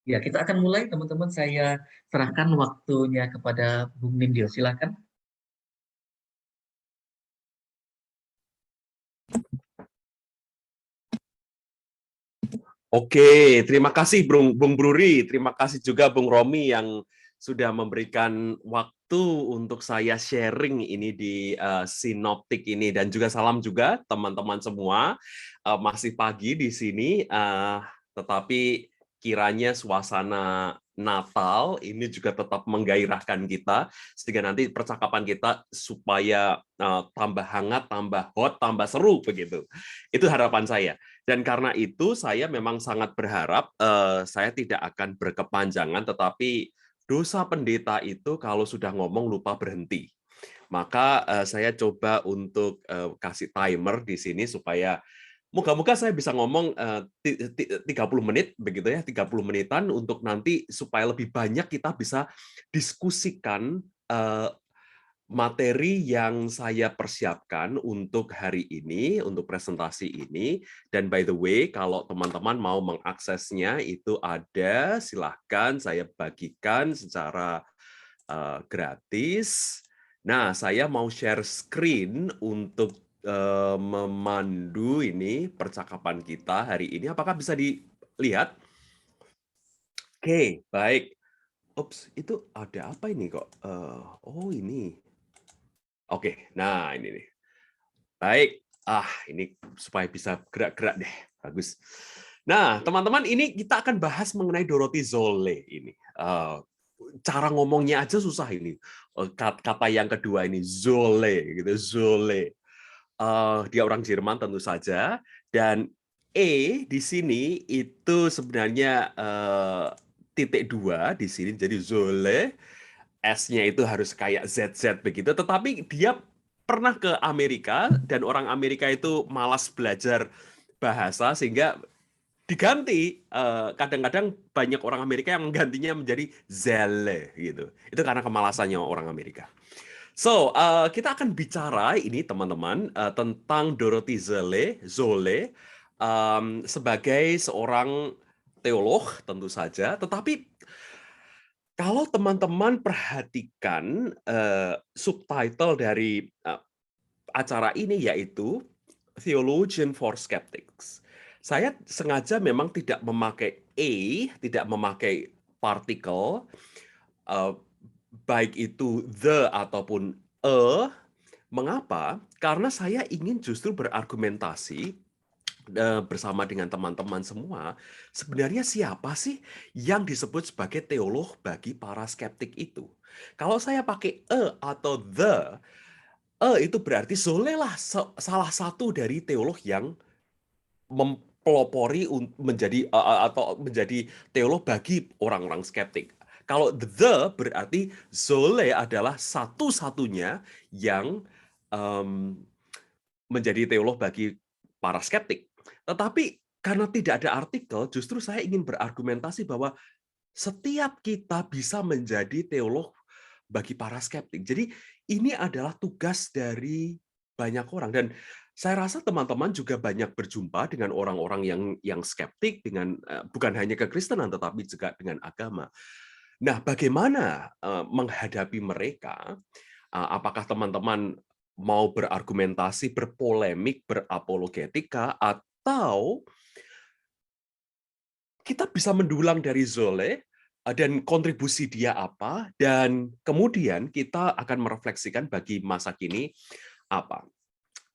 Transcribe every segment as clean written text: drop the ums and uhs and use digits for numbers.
Ya, kita akan mulai teman-teman. Saya serahkan waktunya kepada Bung Nindyo. Silakan. Oke, terima kasih Bung Bruri, terima kasih juga Bung Romi yang sudah memberikan waktu untuk saya sharing ini di Sinoptik ini, dan juga salam juga teman-teman semua. Masih pagi di sini, tetapi kiranya suasana Natal ini juga tetap menggairahkan kita, sehingga nanti percakapan kita supaya tambah hangat, tambah hot, tambah seru begitu. Itu harapan saya. Dan karena itu saya memang sangat berharap saya tidak akan berkepanjangan, tetapi dosa pendeta itu kalau sudah ngomong lupa berhenti. Maka saya coba untuk kasih timer di sini supaya moga-moga saya bisa ngomong 30 menit begitu ya, 30 menitan untuk nanti supaya lebih banyak kita bisa diskusikan materi yang saya persiapkan untuk hari ini, untuk presentasi ini. Dan by the way, kalau teman-teman mau mengaksesnya, itu ada, silahkan saya bagikan secara gratis. Nah, saya mau share screen untuk memandu ini percakapan kita hari ini. Apakah bisa dilihat? Oke, baik. Ups, itu ada apa ini kok? Oh, ini. Oke, nah ini nih. Baik, ini supaya bisa gerak-gerak deh, bagus. Nah, teman-teman, ini kita akan bahas mengenai Dorothy Zolle ini. Cara ngomongnya aja susah ini. Kata yang kedua ini Zolle, gitu, Zolle. Dia orang Jerman tentu saja, dan di sini itu sebenarnya titik dua di sini, jadi Zolle. S-nya itu harus kayak ZZ begitu, tetapi dia pernah ke Amerika dan orang Amerika itu malas belajar bahasa sehingga diganti. Kadang-kadang banyak orang Amerika yang menggantinya menjadi Zelle gitu. Itu karena kemalasannya orang Amerika. So, kita akan bicara ini teman-teman tentang Dorothy Zolle sebagai seorang teolog tentu saja, tetapi kalau teman-teman perhatikan subtitle dari acara ini yaitu Theologian for Skeptics. Saya sengaja memang tidak memakai tidak memakai partikel, eh, baik itu the ataupun a. Mengapa? Karena saya ingin justru berargumentasi bersama dengan teman-teman semua, sebenarnya siapa sih yang disebut sebagai teolog bagi para skeptik itu? Kalau saya pakai atau the, itu berarti Zolle lah salah satu dari teolog yang mempelopori menjadi atau menjadi teolog bagi orang-orang skeptik. Kalau the berarti Zolle adalah satu-satunya yang menjadi teolog bagi para skeptik. Tetapi karena tidak ada artikel, justru saya ingin berargumentasi bahwa setiap kita bisa menjadi teolog bagi para skeptik. Jadi ini adalah tugas dari banyak orang, dan saya rasa teman-teman juga banyak berjumpa dengan orang-orang yang skeptik dengan bukan hanya kekristenan tetapi juga dengan agama. Nah, bagaimana menghadapi mereka? Apakah teman-teman mau berargumentasi, berpolemik, berapologetika, atau kita bisa mendulang dari Zolle dan kontribusi dia apa, dan kemudian kita akan merefleksikan bagi masa kini apa.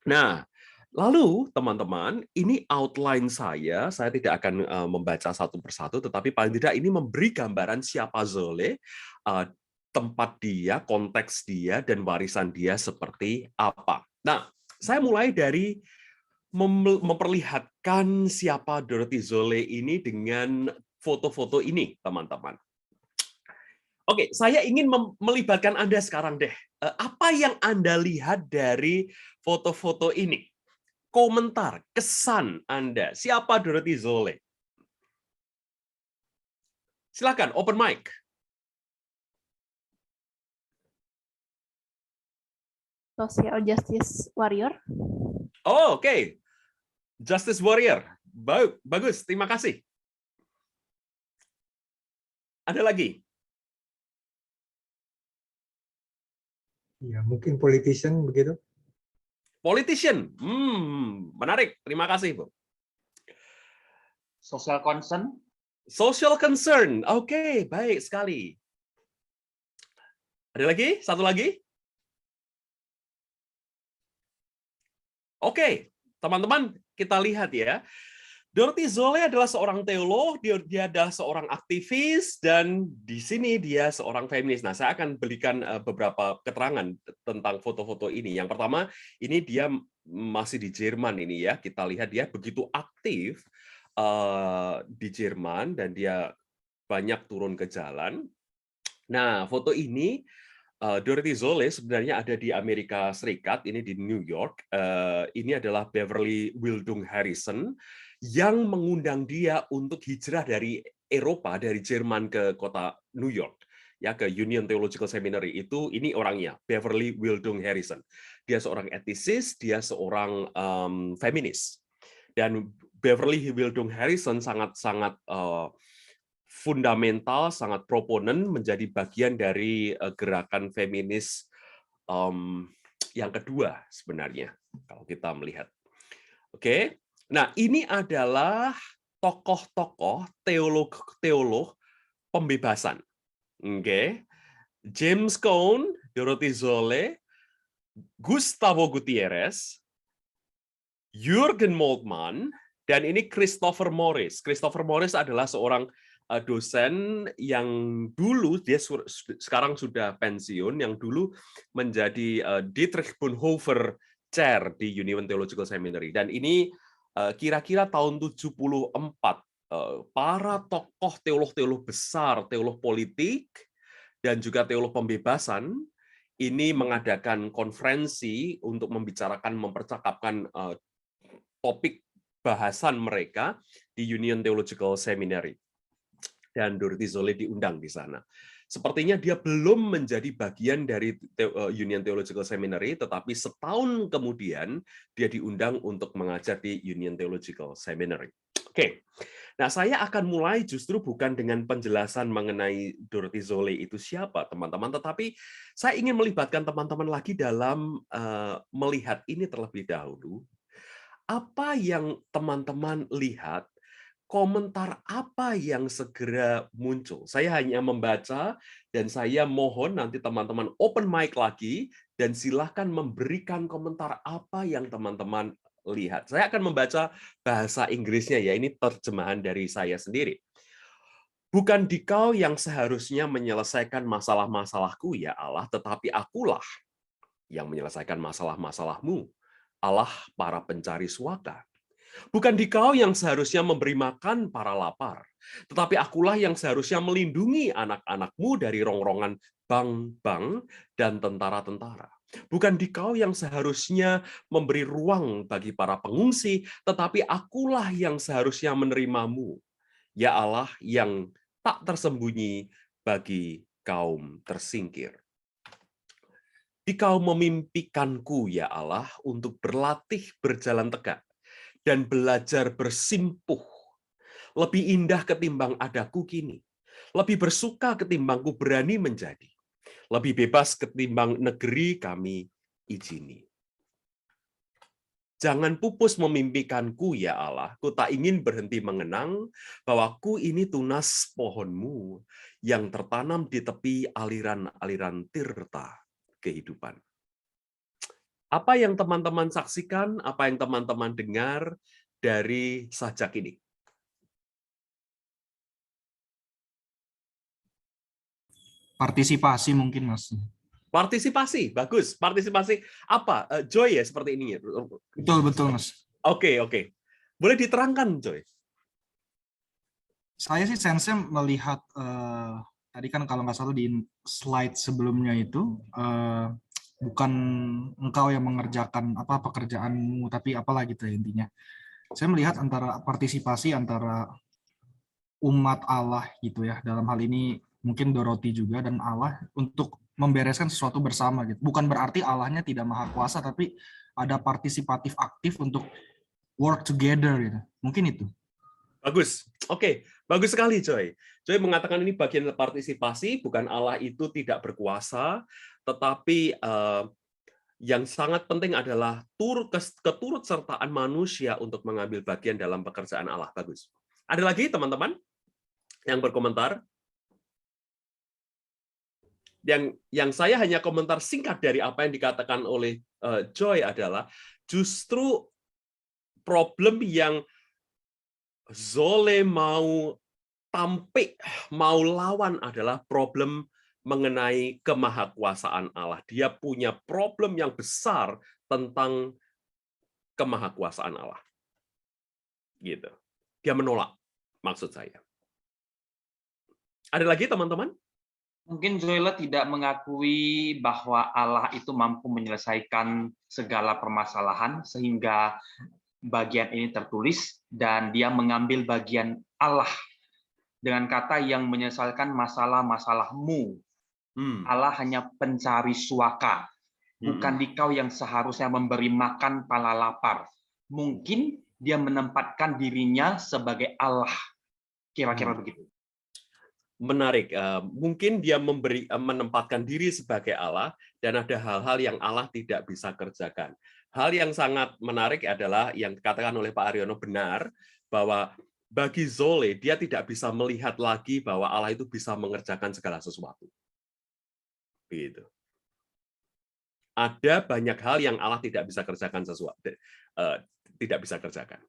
Nah, lalu teman-teman, ini outline saya tidak akan membaca satu persatu, tetapi paling tidak ini memberi gambaran siapa Zolle, tempat dia, konteks dia, dan warisan dia seperti apa. Nah, saya mulai dari memperlihatkan siapa Dorothy Zolle ini dengan foto-foto ini, teman-teman. Oke, saya ingin melibatkan Anda sekarang deh. Apa yang Anda lihat dari foto-foto ini? Komentar, kesan Anda. Siapa Dorothy Zolle? Silakan, open mic. Social justice warrior. Oh, oke. Justice warrior. Bagus, terima kasih. Ada lagi? Ya, mungkin politician begitu. Politician. Menarik. Terima kasih, Bu. Social concern. Social concern. Oke, baik sekali. Ada lagi? Satu lagi? Oke, teman-teman, kita lihat ya. Dorothy Zole adalah seorang teolog, dia adalah seorang aktivis, dan di sini dia seorang feminis. Nah, saya akan berikan beberapa keterangan tentang foto-foto ini. Yang pertama, ini dia masih di Jerman ini ya. Kita lihat dia begitu aktif di Jerman, dan dia banyak turun ke jalan. Nah, foto ini Dorothy Zole sebenarnya ada di Amerika Serikat, ini di New York. Ini adalah Beverly Wildung Harrison yang mengundang dia untuk hijrah dari Eropa, dari Jerman ke kota New York, ya, ke Union Theological Seminary. Ini orangnya, Beverly Wildung Harrison. Dia seorang etisis, dia seorang feminis. Dan Beverly Wildung Harrison sangat-sangat fundamental, sangat proponen, menjadi bagian dari gerakan feminis yang kedua sebenarnya, kalau kita melihat. Oke, nah ini adalah tokoh-tokoh teolog pembebasan. Oke, James Cone, Dorothy Zole, Gustavo Gutierrez, Jürgen Moltmann, dan ini Christopher Morris. Christopher Morris adalah seorang dosen yang dulu, dia sekarang sudah pensiun, yang dulu menjadi Dietrich Bonhoeffer Chair di Union Theological Seminary. Dan ini kira-kira tahun 74, para tokoh teolog-teolog besar, teolog politik, dan juga teolog pembebasan, ini mengadakan konferensi untuk membicarakan, mempercakapkan topik bahasan mereka di Union Theological Seminary. Dan Dorothy Zole diundang di sana. Sepertinya dia belum menjadi bagian dari Union Theological Seminary, tetapi setahun kemudian dia diundang untuk mengajar di Union Theological Seminary. Oke, nah saya akan mulai justru bukan dengan penjelasan mengenai Dorothy Zole itu siapa, teman-teman, tetapi saya ingin melibatkan teman-teman lagi dalam melihat ini terlebih dahulu. Apa yang teman-teman lihat? Komentar apa yang segera muncul? Saya hanya membaca, dan saya mohon nanti teman-teman open mic lagi, dan silahkan memberikan komentar apa yang teman-teman lihat. Saya akan membaca bahasa Inggrisnya, ya, ini terjemahan dari saya sendiri. Bukan dikau yang seharusnya menyelesaikan masalah-masalahku, ya Allah, tetapi akulah yang menyelesaikan masalah-masalahmu, Allah para pencari suaka. Bukan dikau yang seharusnya memberi makan para lapar, tetapi akulah yang seharusnya melindungi anak-anakmu dari rongrongan bank-bank dan tentara-tentara. Bukan dikau yang seharusnya memberi ruang bagi para pengungsi, tetapi akulah yang seharusnya menerimamu, ya Allah yang tak tersembunyi bagi kaum tersingkir. Dikau memimpikanku, ya Allah, untuk berlatih berjalan tegak dan belajar bersimpuh, lebih indah ketimbang adaku kini, lebih bersuka ketimbang ku berani menjadi, lebih bebas ketimbang negeri kami izini. Jangan pupus memimpikanku, ya Allah, ku tak ingin berhenti mengenang bahwa ku ini tunas pohonmu yang tertanam di tepi aliran-aliran tirta kehidupan. Apa yang teman-teman saksikan, apa yang teman-teman dengar dari sajak ini? Partisipasi mungkin, Mas. Partisipasi, bagus. Partisipasi apa? Joy ya, seperti ini ya? Betul, Mas. Oke. Boleh diterangkan, Joy? Saya sih sense-nya melihat, tadi kan kalau nggak salah di slide sebelumnya itu, bukan engkau yang mengerjakan apa pekerjaanmu, tapi apalah gitu ya intinya. Saya melihat antara partisipasi antara umat Allah gitu ya, dalam hal ini mungkin Dorothy juga dan Allah untuk membereskan sesuatu bersama gitu. Bukan berarti Allahnya tidak maha kuasa, tapi ada partisipatif aktif untuk work together gitu. Mungkin itu. Bagus. Oke, bagus sekali, Joy. Joy mengatakan ini bagian partisipasi, bukan Allah itu tidak berkuasa, tetapi yang sangat penting adalah keturutsertaan manusia untuk mengambil bagian dalam pekerjaan Allah. Bagus. Ada lagi teman-teman yang berkomentar? Yang saya hanya komentar singkat dari apa yang dikatakan oleh Joy adalah justru problem yang Zole mau tampik, mau lawan adalah problem mengenai kemahakuasaan Allah. Dia punya problem yang besar tentang kemahakuasaan Allah. Gitu. Dia menolak, maksud saya. Ada lagi teman-teman? Mungkin Zoila tidak mengakui bahwa Allah itu mampu menyelesaikan segala permasalahan sehingga bagian ini tertulis dan dia mengambil bagian Allah dengan kata yang menyelesaikan masalah-masalahmu. Allah hanya pencari suaka, bukan dikau yang seharusnya memberi makan pala lapar. Mungkin dia menempatkan dirinya sebagai Allah. Kira-kira begitu. Menarik. Mungkin dia menempatkan diri sebagai Allah dan ada hal-hal yang Allah tidak bisa kerjakan. Hal yang sangat menarik adalah yang dikatakan oleh Pak Aryono benar, bahwa bagi Zole, dia tidak bisa melihat lagi bahwa Allah itu bisa mengerjakan segala sesuatu. Begitu. Ada banyak hal yang Allah tidak bisa kerjakan tidak bisa kerjakan.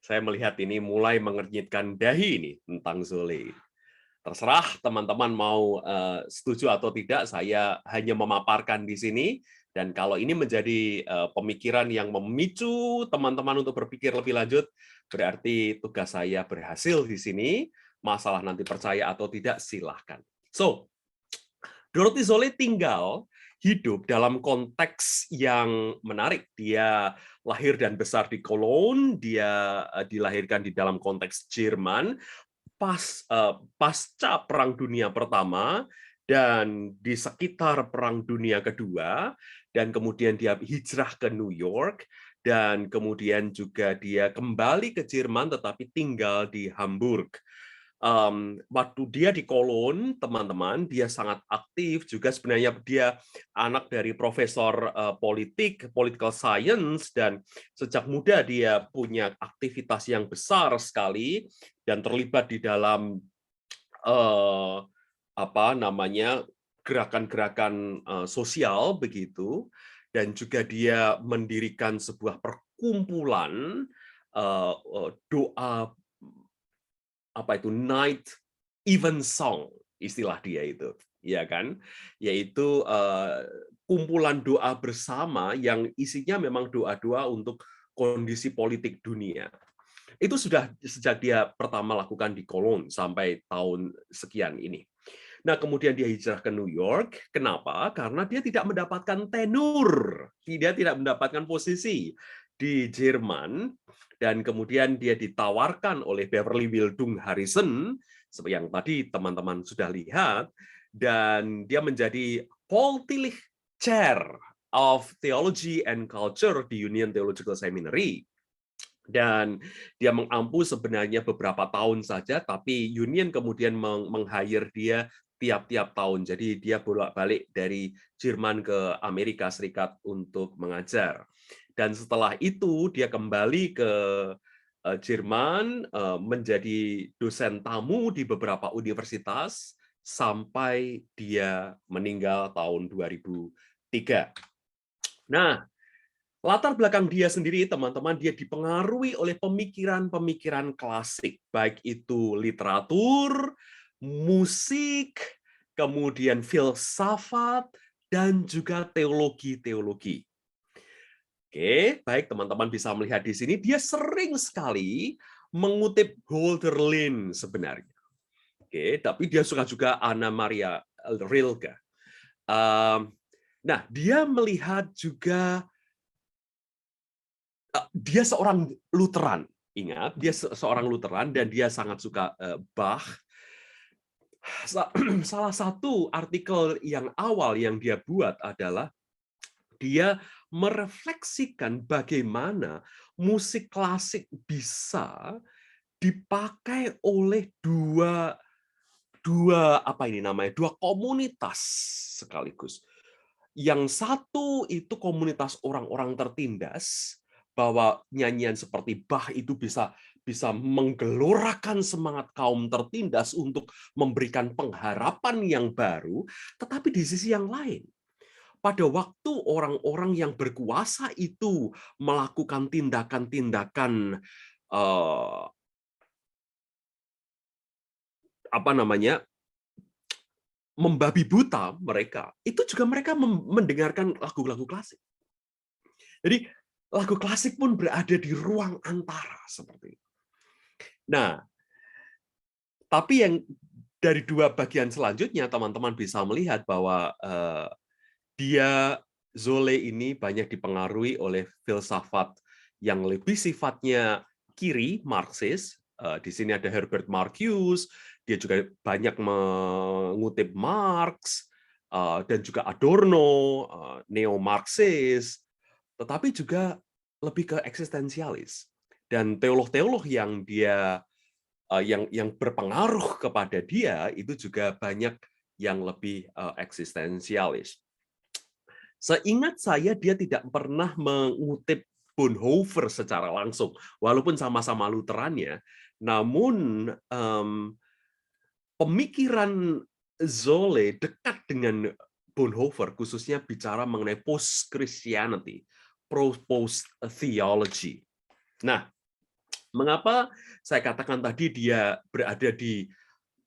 Saya melihat ini mulai mengernyitkan dahi ini tentang Zole. Terserah teman-teman mau setuju atau tidak, saya hanya memaparkan di sini. Dan kalau ini menjadi pemikiran yang memicu teman-teman untuk berpikir lebih lanjut, berarti tugas saya berhasil di sini. Masalah nanti percaya atau tidak, silahkan. So, Dorothy Zole tinggal hidup dalam konteks yang menarik. Dia lahir dan besar di Cologne, dia dilahirkan di dalam konteks Jerman, pasca Perang Dunia Pertama, dan di sekitar Perang Dunia Kedua, dan kemudian dia hijrah ke New York, dan kemudian juga dia kembali ke Jerman tetapi tinggal di Hamburg. Waktu dia di Cologne, teman-teman, dia sangat aktif juga. Sebenarnya dia anak dari profesor political science, dan sejak muda dia punya aktivitas yang besar sekali dan terlibat di dalam gerakan-gerakan sosial begitu, dan juga dia mendirikan sebuah perkumpulan doa night evensong, istilah dia itu, ya kan, yaitu kumpulan doa bersama yang isinya memang doa-doa untuk kondisi politik dunia. Itu sudah sejak dia pertama lakukan di Cologne sampai tahun sekian ini. Nah, kemudian dia hijrah ke New York. Kenapa? Karena dia tidak mendapatkan tenur, dia tidak mendapatkan posisi di Jerman, dan kemudian dia ditawarkan oleh Beverly Wildung Harrison, seperti yang tadi teman-teman sudah lihat, dan dia menjadi Paul Tillich Chair of Theology and Culture di Union Theological Seminary. Dan dia mengampu sebenarnya beberapa tahun saja, tapi Union kemudian meng-hire dia tiap-tiap tahun. Jadi dia bolak-balik dari Jerman ke Amerika Serikat untuk mengajar. Dan setelah itu dia kembali ke Jerman, menjadi dosen tamu di beberapa universitas sampai dia meninggal tahun 2003. Nah, latar belakang dia sendiri, teman-teman, dia dipengaruhi oleh pemikiran-pemikiran klasik, baik itu literatur, musik, kemudian filsafat, dan juga teologi-teologi. Oke, baik, teman-teman bisa melihat di sini, dia sering sekali mengutip Hölderlin sebenarnya. Oke, tapi dia suka juga Anna Maria Rilke. Nah, dia melihat juga dia seorang Lutheran, ingat, dia seorang Lutheran dan dia sangat suka Bach. Salah satu artikel yang awal yang dia buat adalah dia merefleksikan bagaimana musik klasik bisa dipakai oleh dua komunitas sekaligus. Yang satu itu komunitas orang-orang tertindas, bahwa nyanyian seperti Bach itu bisa menggelorakan semangat kaum tertindas untuk memberikan pengharapan yang baru. Tetapi di sisi yang lain, pada waktu orang-orang yang berkuasa itu melakukan tindakan-tindakan membabi buta mereka, itu juga mereka mendengarkan lagu-lagu klasik. Jadi lagu klasik pun berada di ruang antara seperti itu. Nah, tapi yang dari dua bagian selanjutnya, teman-teman bisa melihat bahwa Zola ini banyak dipengaruhi oleh filsafat yang lebih sifatnya kiri, Marxis. Di sini ada Herbert Marcuse, dia juga banyak mengutip Marx, dan juga Adorno, neo-Marxis, tetapi juga lebih ke eksistensialis. Dan teolog-teolog yang yang berpengaruh kepada dia itu juga banyak yang lebih eksistensialis. Seingat saya dia tidak pernah mengutip Bonhoeffer secara langsung, walaupun sama-sama Lutherannya, namun pemikiran Zola dekat dengan Bonhoeffer, khususnya bicara mengenai post-Christianity, post-theology. Nah, mengapa saya katakan tadi dia berada di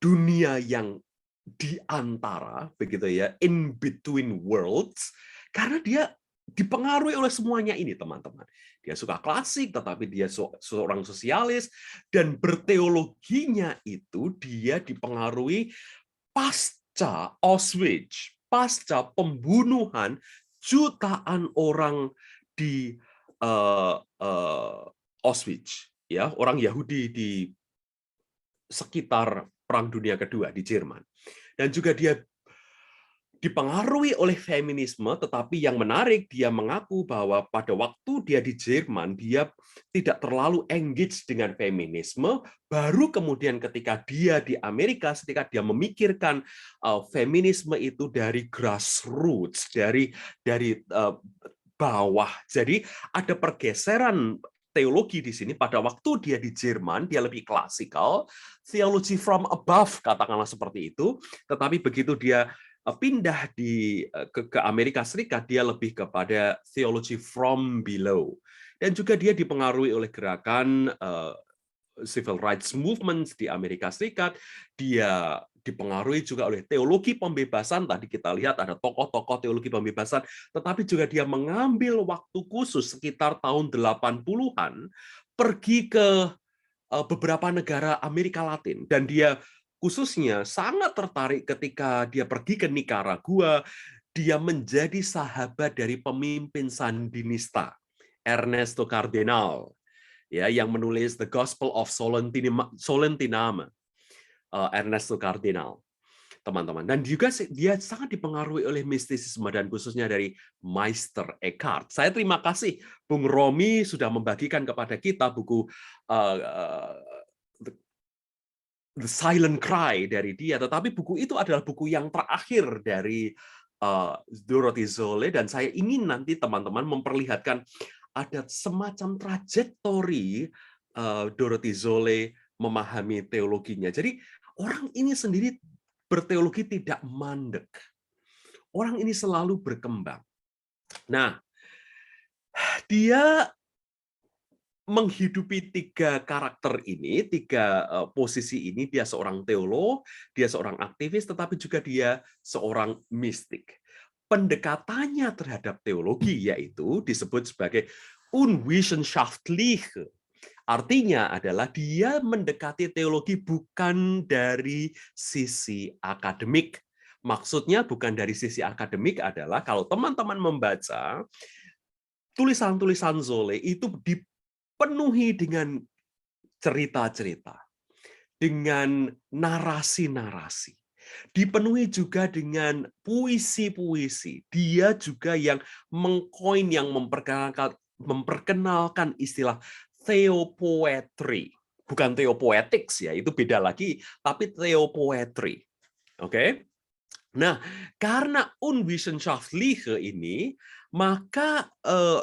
dunia yang di antara, begitu ya, in between worlds, karena dia dipengaruhi oleh semuanya ini, teman-teman. Dia suka klasik, tetapi dia seorang sosialis, dan berteologinya itu dia dipengaruhi pasca Auschwitz, pasca pembunuhan jutaan orang di Auschwitz, ya, orang Yahudi di sekitar Perang Dunia Kedua di Jerman. Dan juga dia dipengaruhi oleh feminisme, tetapi yang menarik, dia mengaku bahwa pada waktu dia di Jerman, dia tidak terlalu engage dengan feminisme, baru kemudian ketika dia di Amerika, ketika dia memikirkan feminisme itu dari grassroots, dari bawah. Jadi ada pergeseran teologi di sini. Pada waktu dia di Jerman, dia lebih klasikal, theology from above, katakanlah seperti itu, tetapi begitu dia pindah ke Amerika Serikat, dia lebih kepada theology from below. Dan juga dia dipengaruhi oleh gerakan civil rights movement di Amerika Serikat. Dia dipengaruhi juga oleh teologi pembebasan. Tadi kita lihat ada tokoh-tokoh teologi pembebasan, tetapi juga dia mengambil waktu khusus sekitar tahun 80-an pergi ke beberapa negara Amerika Latin, dan dia khususnya sangat tertarik ketika dia pergi ke Nicaragua. Dia menjadi sahabat dari pemimpin Sandinista, Ernesto Cardenal, ya, yang menulis The Gospel of Solentiname, Ernesto Cardenal, teman-teman. Dan juga dia sangat dipengaruhi oleh mistisisme, dan khususnya dari Meister Eckhart. Saya terima kasih Bung Romi sudah membagikan kepada kita buku The Silent Cry dari dia, tetapi buku itu adalah buku yang terakhir dari Dorothy Zola, dan saya ingin nanti teman-teman memperlihatkan ada semacam trajektori Dorothy Zola memahami teologinya. Jadi orang ini sendiri berteologi tidak mandek. Orang ini selalu berkembang. Nah, dia menghidupi tiga karakter ini, tiga posisi ini. Dia seorang teolog, dia seorang aktivis, tetapi juga dia seorang mistik. Pendekatannya terhadap teologi yaitu disebut sebagai unwissenschaftlich. Artinya adalah dia mendekati teologi bukan dari sisi akademik. Maksudnya bukan dari sisi akademik adalah kalau teman-teman membaca tulisan-tulisan Zola itu dipenuhi dengan cerita-cerita, dengan narasi-narasi, dipenuhi juga dengan puisi-puisi. Dia juga yang mengkoin, yang memperkenalkan memperkenalkan istilah theopoetry. Bukan theopoetics ya, itu beda lagi, tapi theopoetry. Oke? Nah, karena Unwissenschaftliche ini, maka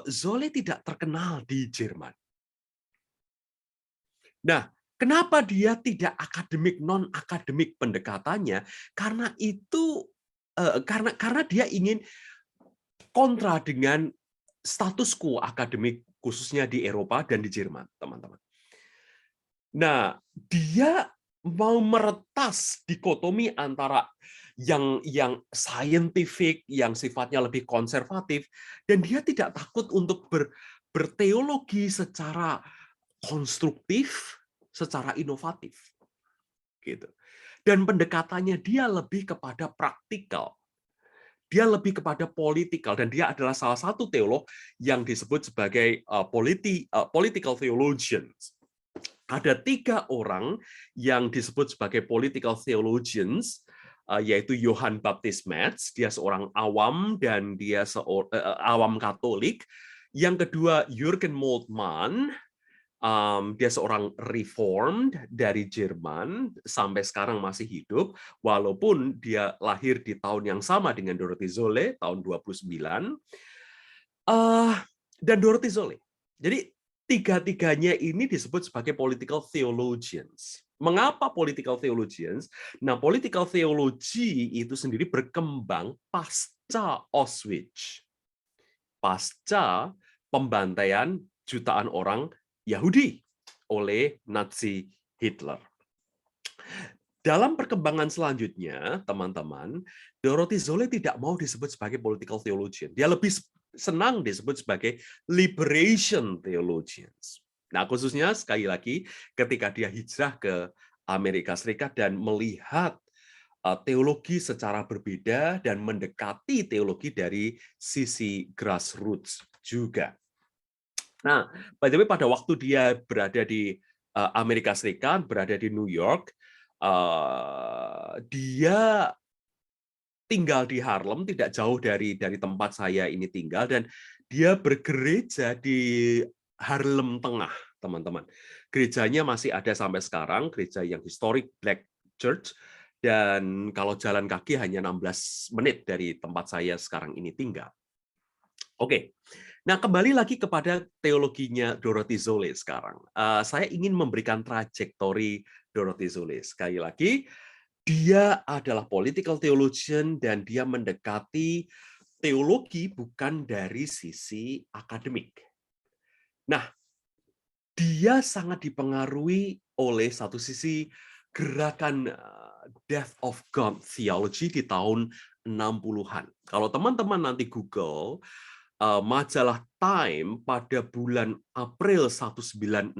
Zolle tidak terkenal di Jerman. Nah, kenapa dia tidak akademik, non-akademik pendekatannya? Karena itu karena dia ingin kontra dengan status quo akademik khususnya di Eropa dan di Jerman, teman-teman. Nah, dia mau meretas dikotomi antara yang scientific, yang sifatnya lebih konservatif, dan dia tidak takut untuk berteologi secara konstruktif, secara inovatif, gitu. Dan pendekatannya dia lebih kepada praktikal. Dia lebih kepada politikal, dan dia adalah salah satu teolog yang disebut sebagai political theologians. Ada 3 orang yang disebut sebagai political theologians, yaitu Johann Baptist Metz, dia seorang awam dan dia awam Katolik. Yang kedua Jürgen Moltmann, dia seorang reformed dari Jerman, sampai sekarang masih hidup, walaupun dia lahir di tahun yang sama dengan Dorothee Zolle, tahun 29. Dan Dorothee Zolle. Jadi, 3-tiganya ini disebut sebagai political theologians. Mengapa political theologians? Nah, political theology itu sendiri berkembang pasca Auschwitz. Pasca pembantaian jutaan orang Yahudi oleh Nazi Hitler. Dalam perkembangan selanjutnya, teman-teman, Dorothee Zolle tidak mau disebut sebagai political theologian. Dia lebih senang disebut sebagai liberation theologians. Nah, khususnya sekali lagi ketika dia hijrah ke Amerika Serikat dan melihat teologi secara berbeda dan mendekati teologi dari sisi grassroots juga. Nah, by the way, pada waktu dia berada di Amerika Serikat, berada di New York, dia tinggal di Harlem, tidak jauh dari tempat saya ini tinggal, dan dia bergereja di Harlem Tengah, teman-teman. Gerejanya masih ada sampai sekarang, gereja yang historic Black Church, dan kalau jalan kaki hanya 16 menit dari tempat saya sekarang ini tinggal. Oke. Nah, kembali lagi kepada teologinya Dorothee Zolle sekarang. Saya ingin memberikan trajektori Dorothee Zolle. Sekali lagi, dia adalah political theologian dan dia mendekati teologi bukan dari sisi akademik. Nah, dia sangat dipengaruhi oleh satu sisi gerakan Death of God Theology di tahun 60-an. Kalau teman-teman nanti Google, majalah Time pada bulan April 1966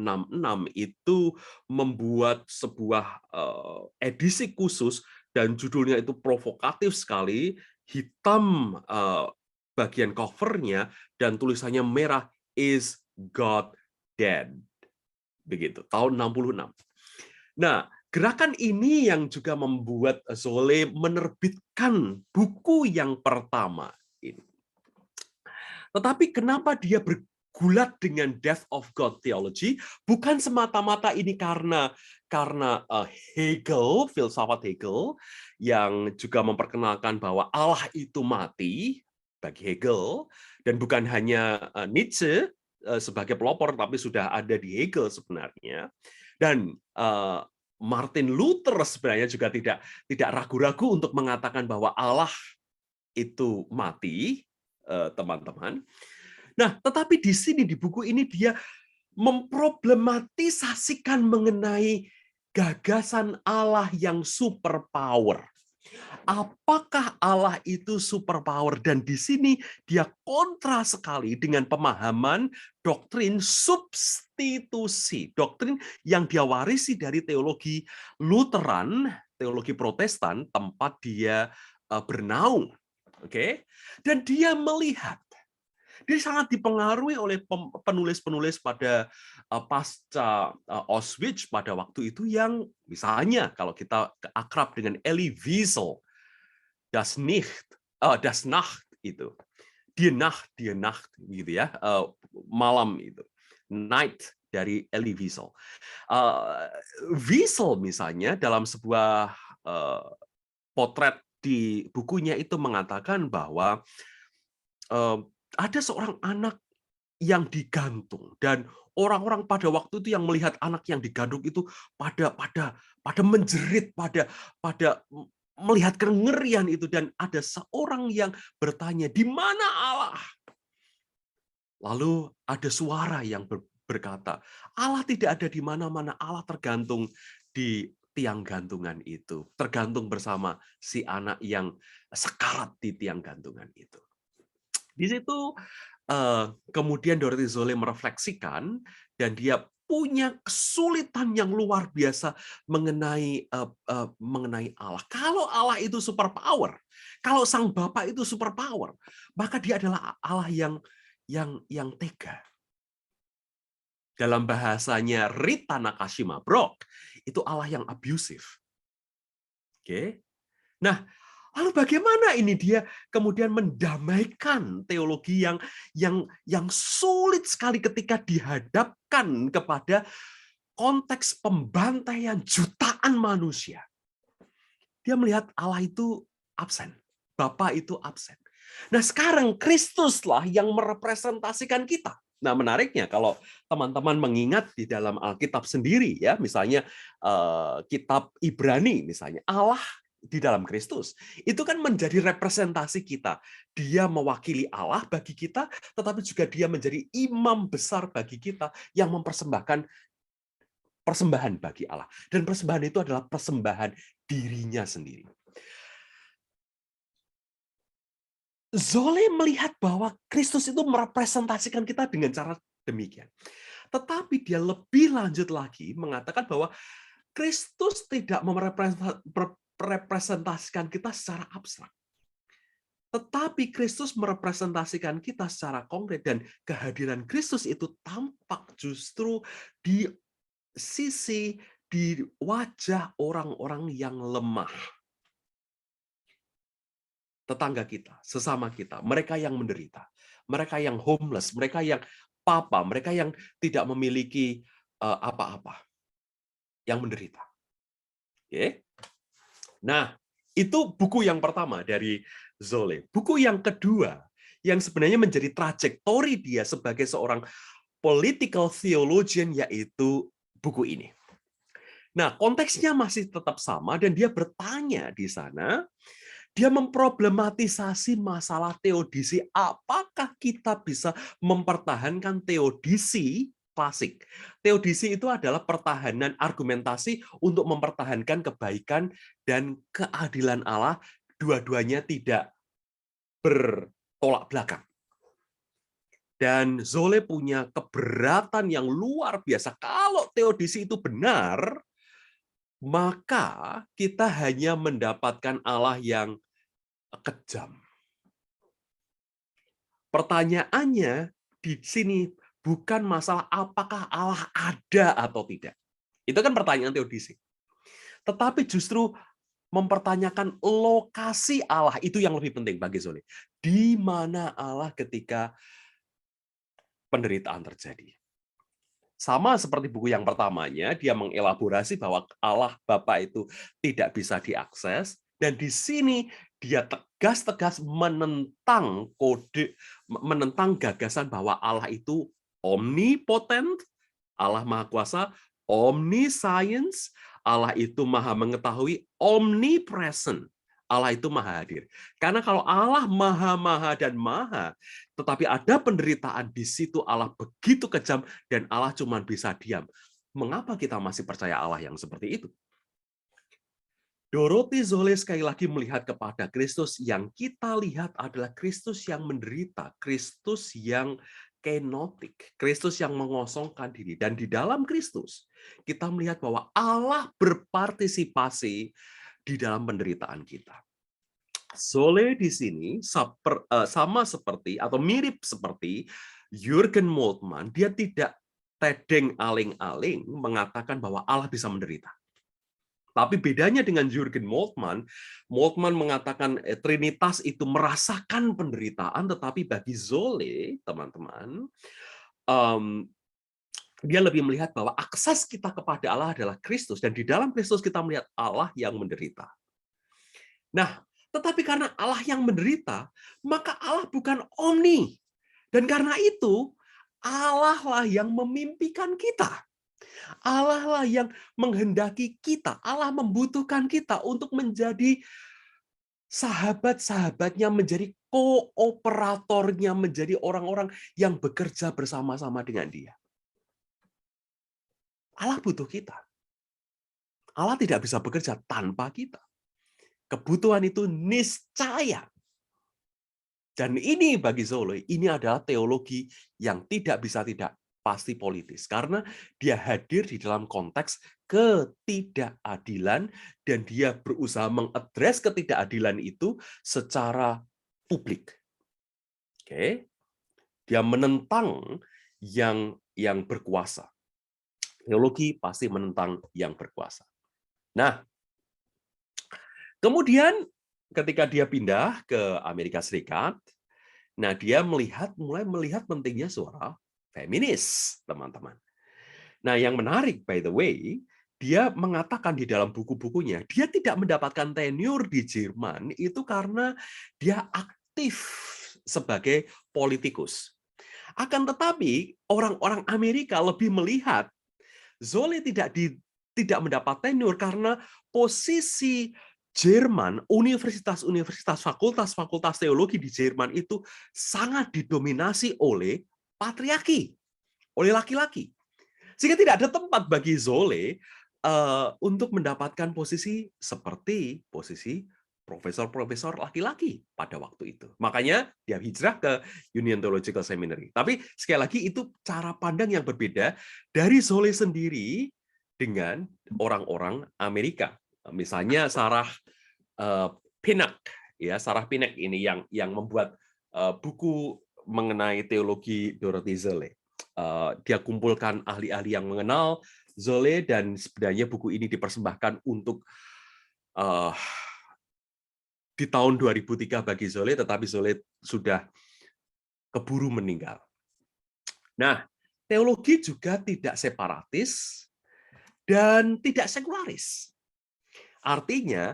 itu membuat sebuah edisi khusus dan judulnya itu provokatif sekali, hitam bagian covernya dan tulisannya merah, Is God Dead? Begitu, tahun 66. Nah, gerakan ini yang juga membuat Zolle menerbitkan buku yang pertama ini. Tetapi kenapa dia bergulat dengan Death of God Theology? Bukan semata-mata ini karena Hegel, filsafat Hegel, yang juga memperkenalkan bahwa Allah itu mati bagi Hegel, dan bukan hanya Nietzsche sebagai pelopor, tapi sudah ada di Hegel sebenarnya. Dan Martin Luther sebenarnya juga tidak ragu-ragu untuk mengatakan bahwa Allah itu mati, teman-teman. Nah, tetapi di sini di buku ini dia memproblematisasikan mengenai gagasan Allah yang superpower. Apakah Allah itu superpower? Dan di sini dia kontra sekali dengan pemahaman doktrin substitusi, doktrin yang dia warisi dari teologi Lutheran, teologi Protestan, tempat dia bernaung. Oke, dan dia melihat, dia sangat dipengaruhi oleh penulis-penulis pada pasca Auschwitz pada waktu itu yang misalnya kalau kita akrab dengan Elie Wiesel, Das Nacht itu, Die Nacht gitu ya, malam itu. Night dari Elie Wiesel. Wiesel misalnya dalam sebuah potret di bukunya itu mengatakan bahwa ada seorang anak yang digantung, dan orang-orang pada waktu itu yang melihat anak yang digantung itu pada menjerit, pada melihat kengerian itu, dan ada seorang yang bertanya, "Di mana Allah?" Lalu ada suara yang berkata, "Allah tidak ada di mana-mana, Allah tergantung di tiang gantungan itu, tergantung bersama si anak yang sekarat di tiang gantungan itu." Di situ kemudian Dorothy Zolé merefleksikan, dan dia punya kesulitan yang luar biasa mengenai Allah. Kalau Allah itu superpower, kalau Sang Bapa itu superpower, maka dia adalah Allah yang tega. Dalam bahasanya Rita Nakashima Brock, itu Allah yang abusif. Oke. Nah, lalu bagaimana ini dia kemudian mendamaikan teologi yang sulit sekali ketika dihadapkan kepada konteks pembantaian jutaan manusia. Dia melihat Allah itu absen, Bapa itu absen. Nah, sekarang Kristuslah yang merepresentasikan kita. Nah, menariknya kalau teman-teman mengingat di dalam Alkitab sendiri, ya, misalnya kitab Ibrani, misalnya Allah di dalam Kristus, itu kan menjadi representasi kita. Dia mewakili Allah bagi kita, tetapi juga dia menjadi imam besar bagi kita yang mempersembahkan persembahan bagi Allah. Dan persembahan itu adalah persembahan dirinya sendiri. Zolé melihat bahwa Kristus itu merepresentasikan kita dengan cara demikian. Tetapi dia lebih lanjut lagi mengatakan bahwa Kristus tidak merepresentasikan kita secara abstrak. Tetapi Kristus merepresentasikan kita secara konkret, dan kehadiran Kristus itu tampak justru di sisi, di wajah orang-orang yang lemah. Tetangga kita, sesama kita, mereka yang menderita, mereka yang homeless, mereka yang papa, mereka yang tidak memiliki apa-apa, yang menderita. Oke. Nah, itu buku yang pertama dari Zolé. Buku yang kedua, yang sebenarnya menjadi trajektori dia sebagai seorang political theologian, yaitu buku ini. Nah, konteksnya masih tetap sama, dan dia bertanya di sana, dia memproblematisasi masalah teodisi. Apakah kita bisa mempertahankan teodisi klasik? Teodisi itu adalah pertahanan argumentasi untuk mempertahankan kebaikan dan keadilan Allah, dua-duanya tidak bertolak belakang. Dan Zolé punya keberatan yang luar biasa. Kalau teodisi itu benar, maka kita hanya mendapatkan Allah yang kejam. Pertanyaannya di sini bukan masalah apakah Allah ada atau tidak. Itu kan pertanyaan teodisi. Tetapi justru mempertanyakan lokasi Allah, itu yang lebih penting bagi Zolé. Di mana Allah ketika penderitaan terjadi. Sama seperti buku yang pertamanya, dia mengelaborasi bahwa Allah Bapa itu tidak bisa diakses, dan di sini dia tegas-tegas menentang gagasan bahwa Allah itu omnipotent, Allah Maha Kuasa, omniscience, Allah itu Maha Mengetahui, omnipresent, Allah itu Maha Hadir. Karena kalau Allah Maha dan Maha, tetapi ada penderitaan di situ, Allah begitu kejam, dan Allah cuma bisa diam. Mengapa kita masih percaya Allah yang seperti itu? Dorothy Zolé sekali lagi melihat kepada Kristus. Yang kita lihat adalah Kristus yang menderita, Kristus yang kenotik, Kristus yang mengosongkan diri. Dan di dalam Kristus, kita melihat bahwa Allah berpartisipasi di dalam penderitaan kita. Zolé di sini sama seperti atau mirip seperti Jürgen Moltmann, dia tidak tedeng aling-aling mengatakan bahwa Allah bisa menderita. Tapi bedanya dengan Jürgen Moltmann, Moltmann mengatakan Trinitas itu merasakan penderitaan, tetapi bagi Zolé, teman-teman, dia lebih melihat bahwa akses kita kepada Allah adalah Kristus, dan di dalam Kristus kita melihat Allah yang menderita. Nah, tetapi karena Allah yang menderita, maka Allah bukan omni. Dan karena itu, Allah lah yang memimpikan kita. Allah lah yang menghendaki kita. Allah membutuhkan kita untuk menjadi sahabat-sahabatnya, menjadi kooperatornya, menjadi orang-orang yang bekerja bersama-sama dengan Dia. Allah butuh kita. Allah tidak bisa bekerja tanpa kita. Kebutuhan itu niscaya. Dan ini bagi Zolle, ini adalah teologi yang tidak bisa tidak pasti politis. Karena dia hadir di dalam konteks ketidakadilan, dan dia berusaha mengadres ketidakadilan itu secara publik. Oke. Dia menentang yang berkuasa. Teologi pasti menentang yang berkuasa. Nah, kemudian ketika dia pindah ke Amerika Serikat, nah dia mulai melihat pentingnya suara feminis, teman-teman. Nah, yang menarik, by the way, dia mengatakan di dalam buku-bukunya, dia tidak mendapatkan tenure di Jerman itu karena dia aktif sebagai politikus. Akan tetapi, orang-orang Amerika lebih melihat Zolle tidak mendapat tenure karena posisi Jerman, universitas-universitas, fakultas-fakultas teologi di Jerman itu sangat didominasi oleh patriarki, oleh laki-laki. Sehingga tidak ada tempat bagi Zolle untuk mendapatkan posisi seperti posisi profesor-profesor laki-laki pada waktu itu. Makanya dia hijrah ke Union Theological Seminary. Tapi sekali lagi itu cara pandang yang berbeda dari Zolle sendiri dengan orang-orang Amerika. Misalnya Sarah Pinnock, ya Sarah Pinnock ini yang membuat buku mengenai teologi Dorothy Zolle. Dia kumpulkan ahli-ahli yang mengenal Zolle, dan sebenarnya buku ini dipersembahkan untuk di tahun 2003 bagi Zolle, tetapi Zolle sudah keburu meninggal. Nah, teologi juga tidak separatis dan tidak sekularis. Artinya,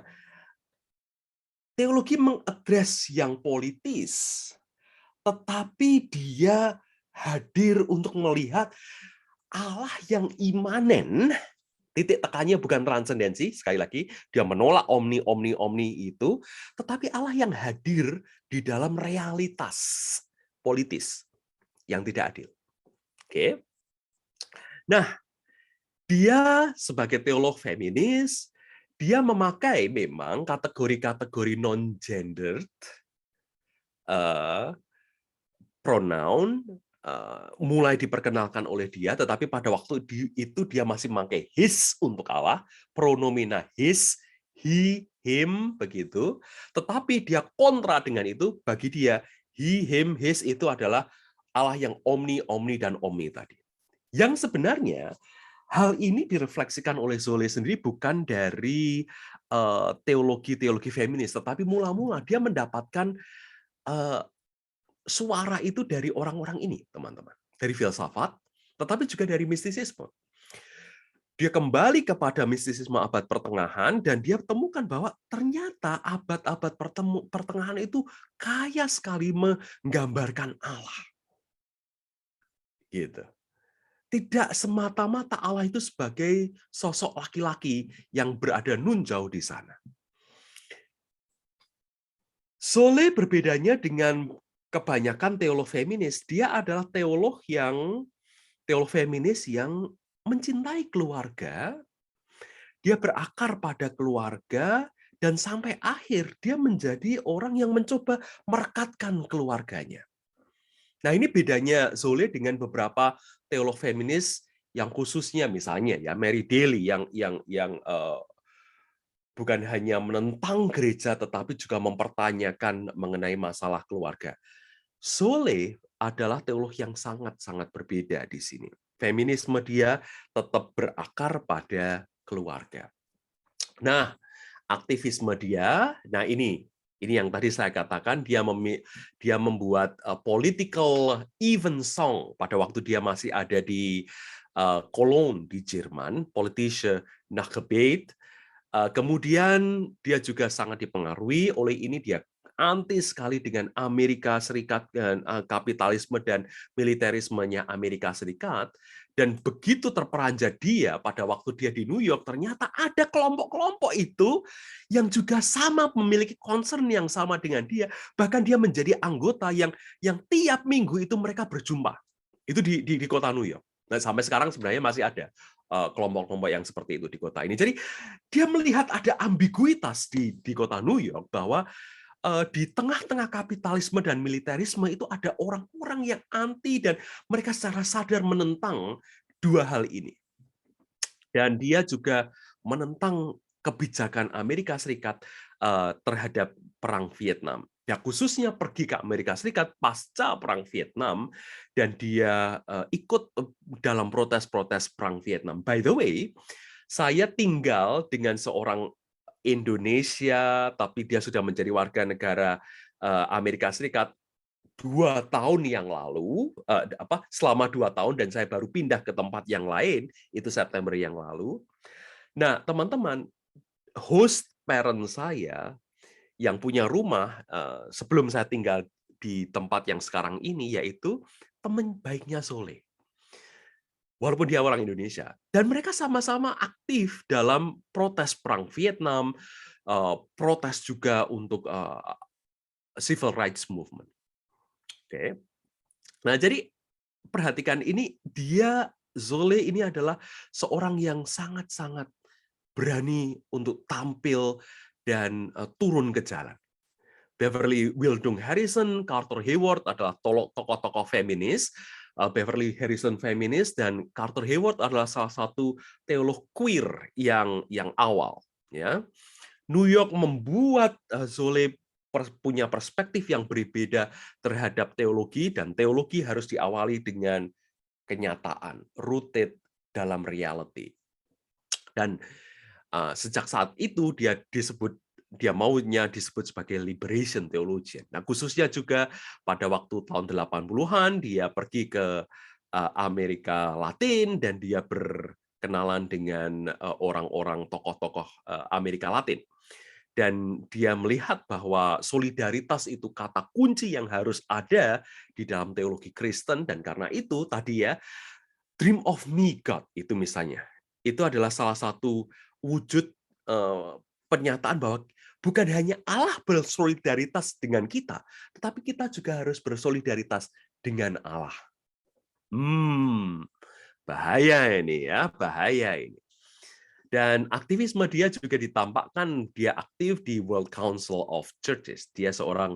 teologi mengadres yang politis, tetapi dia hadir untuk melihat Allah yang imanen. Titik tekannya bukan transendensi, sekali lagi, dia menolak omni itu, tetapi Allah yang hadir di dalam realitas politis yang tidak adil. Oke. Nah, dia sebagai teolog feminis, dia memakai memang kategori-kategori non-gendered, pronoun, mulai diperkenalkan oleh dia, tetapi pada waktu itu dia masih memakai his untuk Allah, pronomina his, he, him, begitu. Tetapi dia kontra dengan itu, bagi dia he, him, his itu adalah Allah yang omni, dan omni tadi. Yang sebenarnya hal ini direfleksikan oleh Zolle sendiri bukan dari teologi feminis, tetapi mula-mula dia mendapatkan suara itu dari orang-orang ini, teman-teman. Dari filsafat, tetapi juga dari mistisisme. Dia kembali kepada mistisisme abad pertengahan, dan dia temukan bahwa ternyata abad-abad pertengahan itu kaya sekali menggambarkan Allah. Gitu. Tidak semata-mata Allah itu sebagai sosok laki-laki yang berada nun jauh di sana. Zolle berbedanya dengan kebanyakan teolog feminis, dia adalah teolog feminis yang mencintai keluarga, dia berakar pada keluarga, dan sampai akhir dia menjadi orang yang mencoba merekatkan keluarganya. Nah, ini bedanya Zolle dengan beberapa teolog feminis yang khususnya misalnya ya Mary Daly yang bukan hanya menentang gereja, tetapi juga mempertanyakan mengenai masalah keluarga. Zolle adalah teolog yang sangat-sangat berbeda di sini. Feminisme dia tetap berakar pada keluarga. Nah, aktivisme dia, nah ini Ini yang tadi saya katakan, dia membuat political event song pada waktu dia masih ada di Cologne di Jerman, politische Nachgebet. Kemudian dia juga sangat dipengaruhi oleh ini, dia anti sekali dengan Amerika Serikat dan kapitalisme dan militerismenya Amerika Serikat. Dan begitu terperanjat dia pada waktu dia di New York, ternyata ada kelompok-kelompok itu yang juga sama memiliki concern yang sama dengan dia. Bahkan dia menjadi anggota yang tiap minggu itu mereka berjumpa. Itu di kota New York. Nah, sampai sekarang sebenarnya masih ada kelompok-kelompok yang seperti itu di kota ini. Jadi dia melihat ada ambiguitas di kota New York bahwa di tengah-tengah kapitalisme dan militerisme itu ada orang-orang yang anti dan mereka secara sadar menentang dua hal ini. Dan dia juga menentang kebijakan Amerika Serikat terhadap Perang Vietnam. Ya, khususnya pergi ke Amerika Serikat pasca Perang Vietnam, dan dia ikut dalam protes-protes Perang Vietnam. By the way, saya tinggal dengan seorang Indonesia, tapi dia sudah menjadi warga negara Amerika Serikat 2 tahun yang lalu, selama 2 tahun, dan saya baru pindah ke tempat yang lain, itu September yang lalu. Nah, teman-teman, host parent saya yang punya rumah sebelum saya tinggal di tempat yang sekarang ini, yaitu teman baiknya Soleh. Walaupun dia orang Indonesia, dan mereka sama-sama aktif dalam protes Perang Vietnam, protes juga untuk civil rights movement. Oke. Nah, jadi perhatikan ini, Zole ini adalah seorang yang sangat-sangat berani untuk tampil dan turun ke jalan. Beverly Wildung Harrison, Carter Hayward adalah tokoh-tokoh feminis. Beverly Harrison feminis dan Carter Hayward adalah salah satu teolog queer yang awal. Ya, New York membuat Zole punya perspektif yang berbeda terhadap teologi, dan teologi harus diawali dengan kenyataan, rooted dalam reality. Dan sejak saat itu dia maunya disebut sebagai liberation theologian. Nah, khususnya juga pada waktu tahun 80-an dia pergi ke Amerika Latin dan dia berkenalan dengan orang-orang tokoh-tokoh Amerika Latin. Dan dia melihat bahwa solidaritas itu kata kunci yang harus ada di dalam teologi Kristen, dan karena itu tadi ya, Dream of Me God itu misalnya, itu adalah salah satu wujud pernyataan bahwa bukan hanya Allah bersolidaritas dengan kita, tetapi kita juga harus bersolidaritas dengan Allah. Bahaya ini ya, bahaya ini. Dan aktivisme dia juga ditampakkan, dia aktif di World Council of Churches. Dia seorang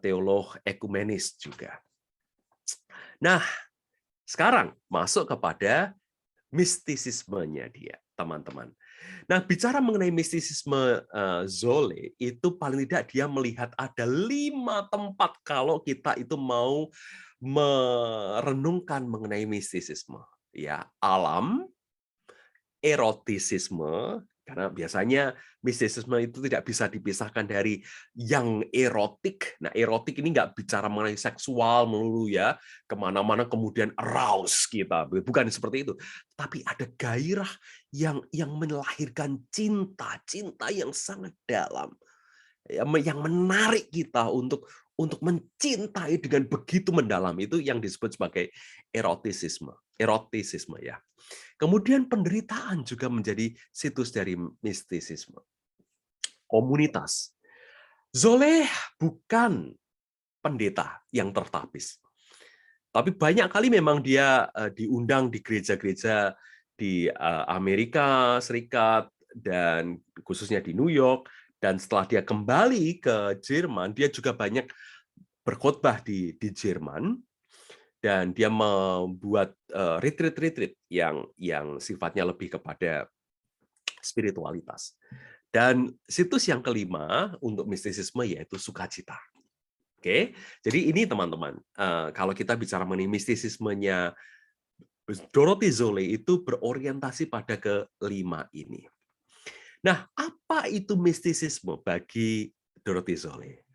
teolog ekumenis juga. Nah, sekarang masuk kepada mistisismenya dia, teman-teman. Nah, bicara mengenai mistisisme Zole, itu paling tidak dia melihat ada 5 tempat kalau kita itu mau merenungkan mengenai mistisisme. Ya, alam, erotisisme, karena biasanya mistisisme itu tidak bisa dipisahkan dari yang erotik. Nah, erotik ini nggak bicara mengenai seksual melulu ya, kemana-mana kemudian arouse kita, bukan seperti itu. Tapi ada gairah yang melahirkan cinta yang sangat dalam, yang menarik kita untuk mencintai dengan begitu mendalam, itu yang disebut sebagai erotisisme ya. Kemudian penderitaan juga menjadi situs dari mistisisme. Komunitas. Zole bukan pendeta yang tertapis. Tapi banyak kali memang dia diundang di gereja-gereja di Amerika Serikat dan khususnya di New York. Dan setelah dia kembali ke Jerman, dia juga banyak berkhotbah di Jerman. Dan dia membuat retreat yang sifatnya lebih kepada spiritualitas. Dan situs yang kelima untuk mistisisme yaitu sukacita. Oke, jadi ini teman-teman, kalau kita bicara mengenai mistisismenya Dorothy Zole itu berorientasi pada kelima ini. Nah, apa itu mistisisme bagi Dorothy Zole.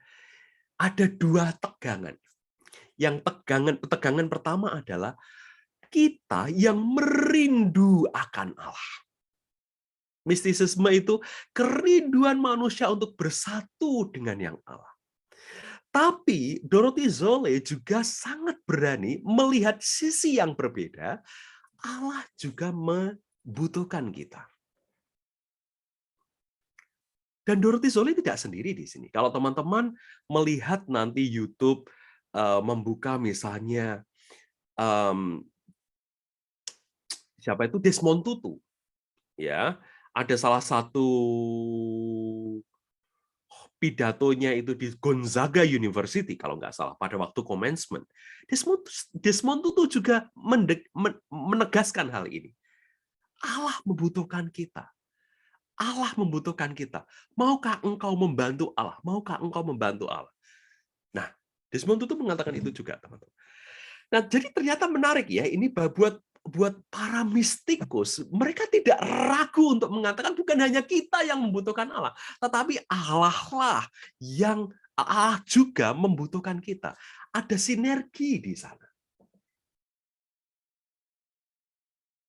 Ada dua tegangan. Yang tegangan pertama adalah kita yang merindu akan Allah. Mistisisme itu kerinduan manusia untuk bersatu dengan yang Allah. Tapi Dorothy Zole juga sangat berani melihat sisi yang berbeda. Allah juga membutuhkan kita. Dan Dorothy Zole tidak sendiri di sini. Kalau teman-teman melihat nanti YouTube membuka misalnya siapa itu Desmond Tutu, ya, ada salah satu pidatonya itu di Gonzaga University kalau nggak salah pada waktu commencement. Desmond Tutu juga menegaskan hal ini. Allah membutuhkan kita. Allah membutuhkan kita. Maukah engkau membantu Allah? Maukah engkau membantu Allah? Nah, Desmond Tutu mengatakan itu juga, teman-teman. Nah, jadi ternyata menarik ya, ini buat para mistikus, mereka tidak ragu untuk mengatakan bukan hanya kita yang membutuhkan Allah, tetapi Allah lah yang Allah juga membutuhkan kita. Ada sinergi di sana.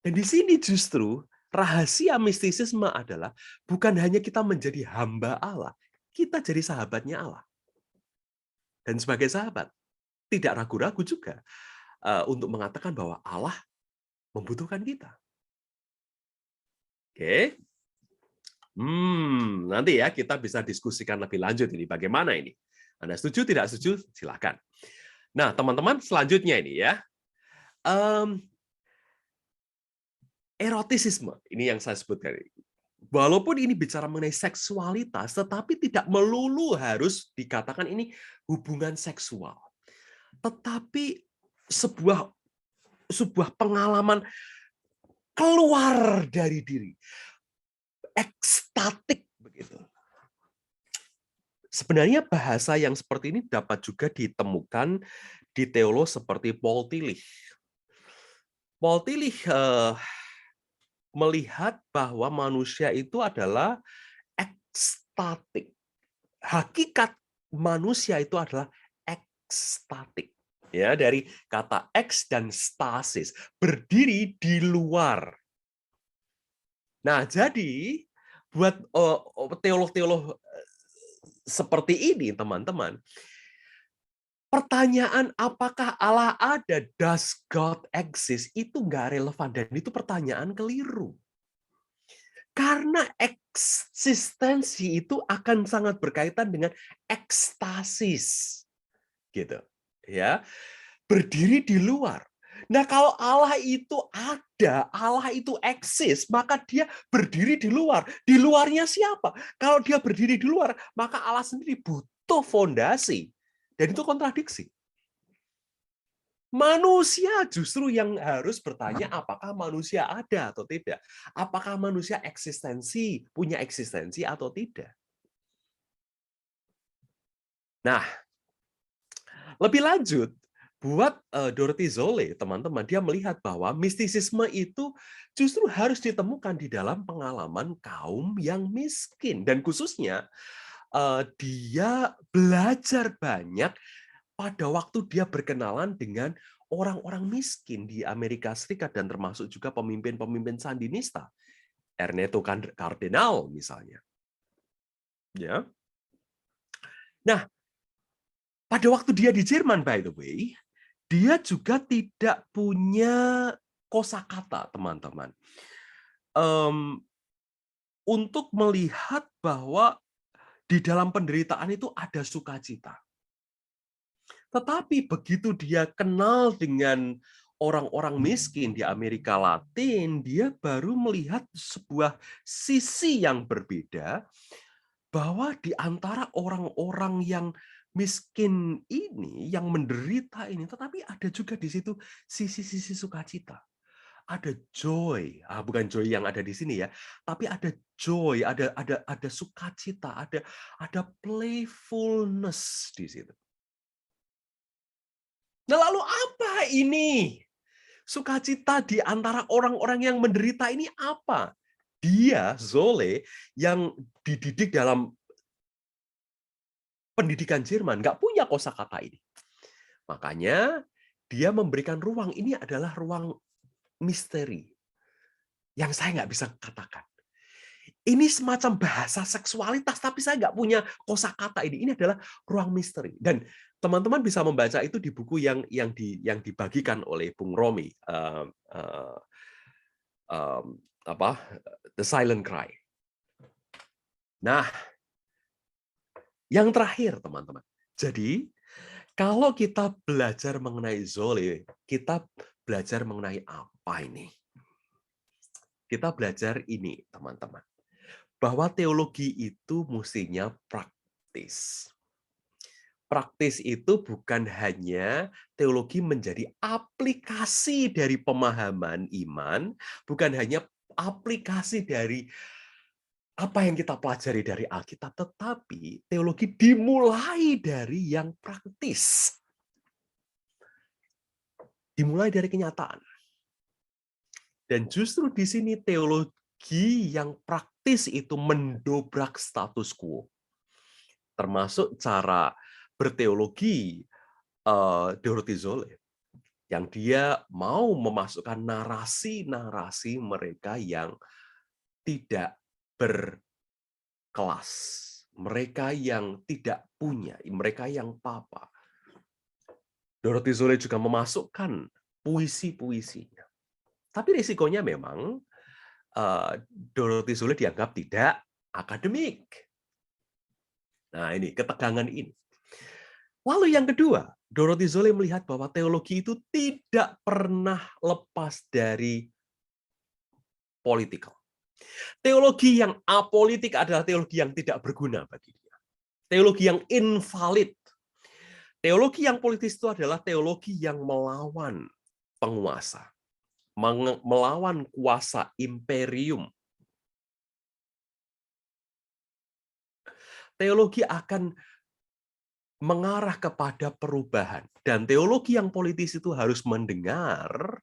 Dan di sini justru rahasia mistisisme adalah bukan hanya kita menjadi hamba Allah, kita jadi sahabatnya Allah. Dan sebagai sahabat, tidak ragu-ragu juga untuk mengatakan bahwa Allah membutuhkan kita. Oke. Nanti ya kita bisa diskusikan lebih lanjut ini bagaimana ini. Anda setuju tidak setuju? Silakan. Nah, teman-teman, selanjutnya ini ya. Erotisisme, ini yang saya sebutkan. Walaupun ini bicara mengenai seksualitas, tetapi tidak melulu harus dikatakan ini hubungan seksual. Tetapi sebuah pengalaman keluar dari diri, ekstatik begitu. Sebenarnya bahasa yang seperti ini dapat juga ditemukan di teolog seperti Paul Tillich. Paul Tillich melihat bahwa manusia itu adalah ekstatik. Hakikat manusia itu adalah ekstatik. Ya, dari kata eks dan stasis, berdiri di luar. Nah, jadi buat teolog-teolog seperti ini, teman-teman, pertanyaan apakah Allah ada, does God exist, itu nggak relevan, dan itu pertanyaan keliru. Karena eksistensi itu akan sangat berkaitan dengan ekstasis. Gitu. Ya, berdiri di luar. Nah, kalau Allah itu ada, Allah itu eksis, maka dia berdiri di luar. Di luarnya siapa? Kalau dia berdiri di luar, maka Allah sendiri butuh fondasi. Dan itu kontradiksi. Manusia justru yang harus bertanya apakah manusia ada atau tidak. Apakah manusia punya eksistensi atau tidak. Nah, lebih lanjut, buat Dorothy Zole, teman-teman, dia melihat bahwa mistisisme itu justru harus ditemukan di dalam pengalaman kaum yang miskin. Dan khususnya, dia belajar banyak pada waktu dia berkenalan dengan orang-orang miskin di Amerika Serikat dan termasuk juga pemimpin-pemimpin Sandinista, Ernesto Cardenal misalnya. Ya. Nah, pada waktu dia di Jerman, by the way, dia juga tidak punya kosakata, teman-teman, untuk melihat bahwa di dalam penderitaan itu ada sukacita. Tetapi begitu dia kenal dengan orang-orang miskin di Amerika Latin, dia baru melihat sebuah sisi yang berbeda, bahwa di antara orang-orang yang miskin ini, yang menderita ini, tetapi ada juga di situ sisi-sisi sukacita. Ada joy, bukan joy yang ada di sini ya, tapi ada joy, ada sukacita, ada playfulness di situ. Nah, lalu apa ini? Sukacita di antara orang-orang yang menderita ini apa? Dia, Zole, yang dididik dalam pendidikan Jerman nggak punya kosakata ini. Makanya dia memberikan ruang, ini adalah ruang misteri yang saya nggak bisa katakan. Ini semacam bahasa seksualitas, tapi saya nggak punya kosakata ini. Ini adalah ruang misteri. Dan teman-teman bisa membaca itu di buku yang dibagikan oleh Bung Romi, The Silent Cry. Nah, yang terakhir, teman-teman. Jadi, kalau kita belajar mengenai Zolle, kita belajar mengenai apa ini? Kita belajar ini, teman-teman. Bahwa teologi itu mestinya praktis. Praktis itu bukan hanya teologi menjadi aplikasi dari pemahaman iman, bukan hanya aplikasi dari apa yang kita pelajari dari Alkitab, tetapi teologi dimulai dari yang praktis. Dimulai dari kenyataan. Dan justru di sini teologi yang praktis itu mendobrak status quo. Termasuk cara berteologi Dorothy Zolle, yang dia mau memasukkan narasi-narasi mereka yang tidak berkelas, mereka yang tidak punya, mereka yang papa. Dorothy Zolle juga memasukkan puisi-puisinya. Tapi risikonya memang Dorothy Zolle dianggap tidak akademik. Nah, ini ketegangan ini. Lalu yang kedua, Dorothy Zolle melihat bahwa teologi itu tidak pernah lepas dari politikal. Teologi yang apolitik adalah teologi yang tidak berguna bagi dia. Teologi yang invalid. Teologi yang politis itu adalah teologi yang melawan penguasa, melawan kuasa imperium. Teologi akan mengarah kepada perubahan. Dan teologi yang politis itu harus mendengar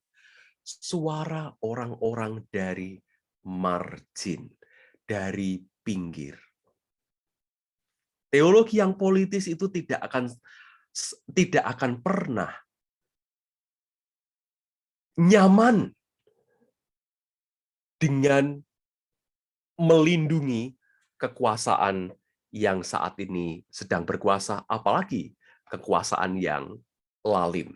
suara orang-orang dari margin, dari pinggir. Teologi yang politis itu tidak akan pernah nyaman dengan melindungi kekuasaan yang saat ini sedang berkuasa, apalagi kekuasaan yang lalim.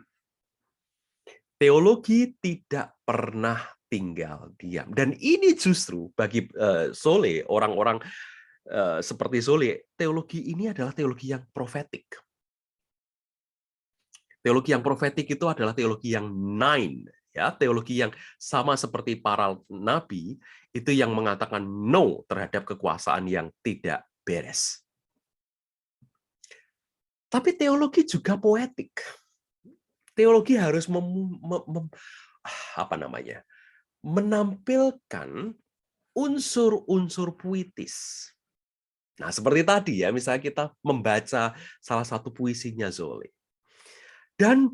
Teologi tidak pernah tinggal diam. Dan ini justru bagi Zolle, orang-orang seperti Zolle, teologi ini adalah teologi yang profetik. Teologi yang profetik itu adalah teologi yang nine, ya, teologi yang sama seperti para nabi, itu yang mengatakan no terhadap kekuasaan yang tidak beres. Tapi teologi juga poetik. Teologi harus menampilkan unsur-unsur puitis. Nah, seperti tadi ya, misalnya kita membaca salah satu puisinya Zolle. Dan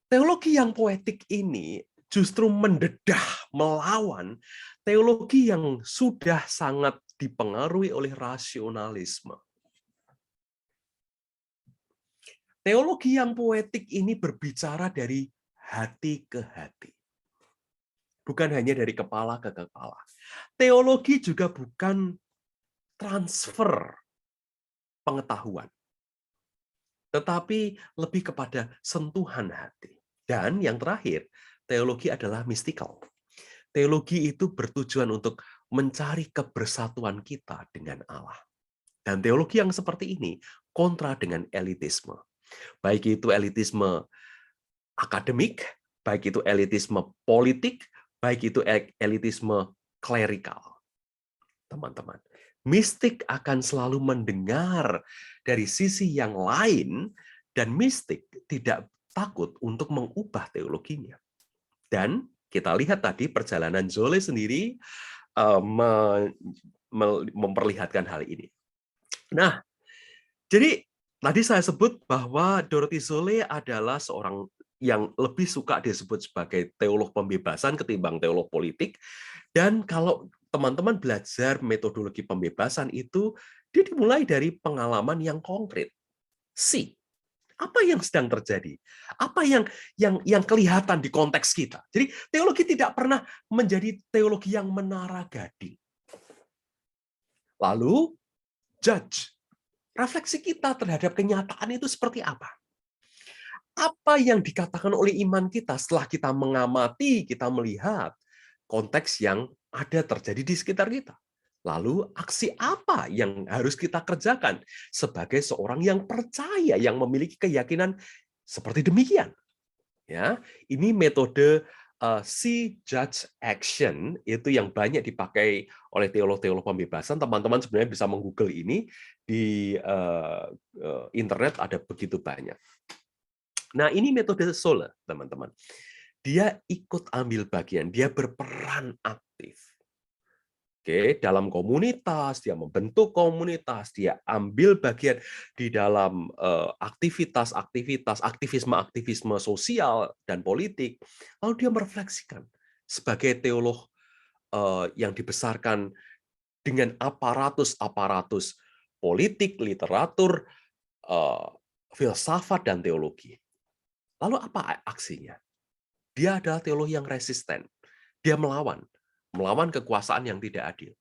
teologi yang poetik ini justru mendedah melawan teologi yang sudah sangat dipengaruhi oleh rasionalisme. Teologi yang poetik ini berbicara dari hati ke hati. Bukan hanya dari kepala ke kepala. Teologi juga bukan transfer pengetahuan, tetapi lebih kepada sentuhan hati. Dan yang terakhir, teologi adalah mystical. Teologi itu bertujuan untuk mencari kebersatuan kita dengan Allah. Dan teologi yang seperti ini kontra dengan elitisme. Baik itu elitisme akademik, baik itu elitisme politik, baik itu elitisme klerikal. Teman-teman, mistik akan selalu mendengar dari sisi yang lain, dan mistik tidak takut untuk mengubah teologinya. Dan kita lihat tadi perjalanan Zolle sendiri memperlihatkan hal ini. Nah, jadi tadi saya sebut bahwa Dorothy Zolle adalah seorang yang lebih suka disebut sebagai teolog pembebasan ketimbang teolog politik. Dan kalau teman-teman belajar metodologi pembebasan itu dia dimulai dari pengalaman yang konkret. Apa yang sedang terjadi? Apa yang kelihatan di konteks kita? Jadi teologi tidak pernah menjadi teologi yang menara gading. Lalu judge. Refleksi kita terhadap kenyataan itu seperti apa? Apa yang dikatakan oleh iman kita setelah kita mengamati, kita melihat konteks yang ada terjadi di sekitar kita? Lalu aksi apa yang harus kita kerjakan sebagai seorang yang percaya, yang memiliki keyakinan seperti demikian? Ya, ini metode see, judge, action itu yang banyak dipakai oleh teolog-teolog pembebasan. Teman-teman sebenarnya bisa meng-Google ini di internet, ada begitu banyak. Nah, ini metode Sola, teman-teman. Dia ikut ambil bagian, dia berperan aktif. Oke, dalam komunitas, dia membentuk komunitas, dia ambil bagian di dalam aktivisme sosial dan politik, lalu dia merefleksikan sebagai teolog yang dibesarkan dengan aparatus politik, literatur, filsafat, dan teologi. Lalu apa aksinya? Dia adalah teolog yang resisten, dia melawan kekuasaan yang tidak adil.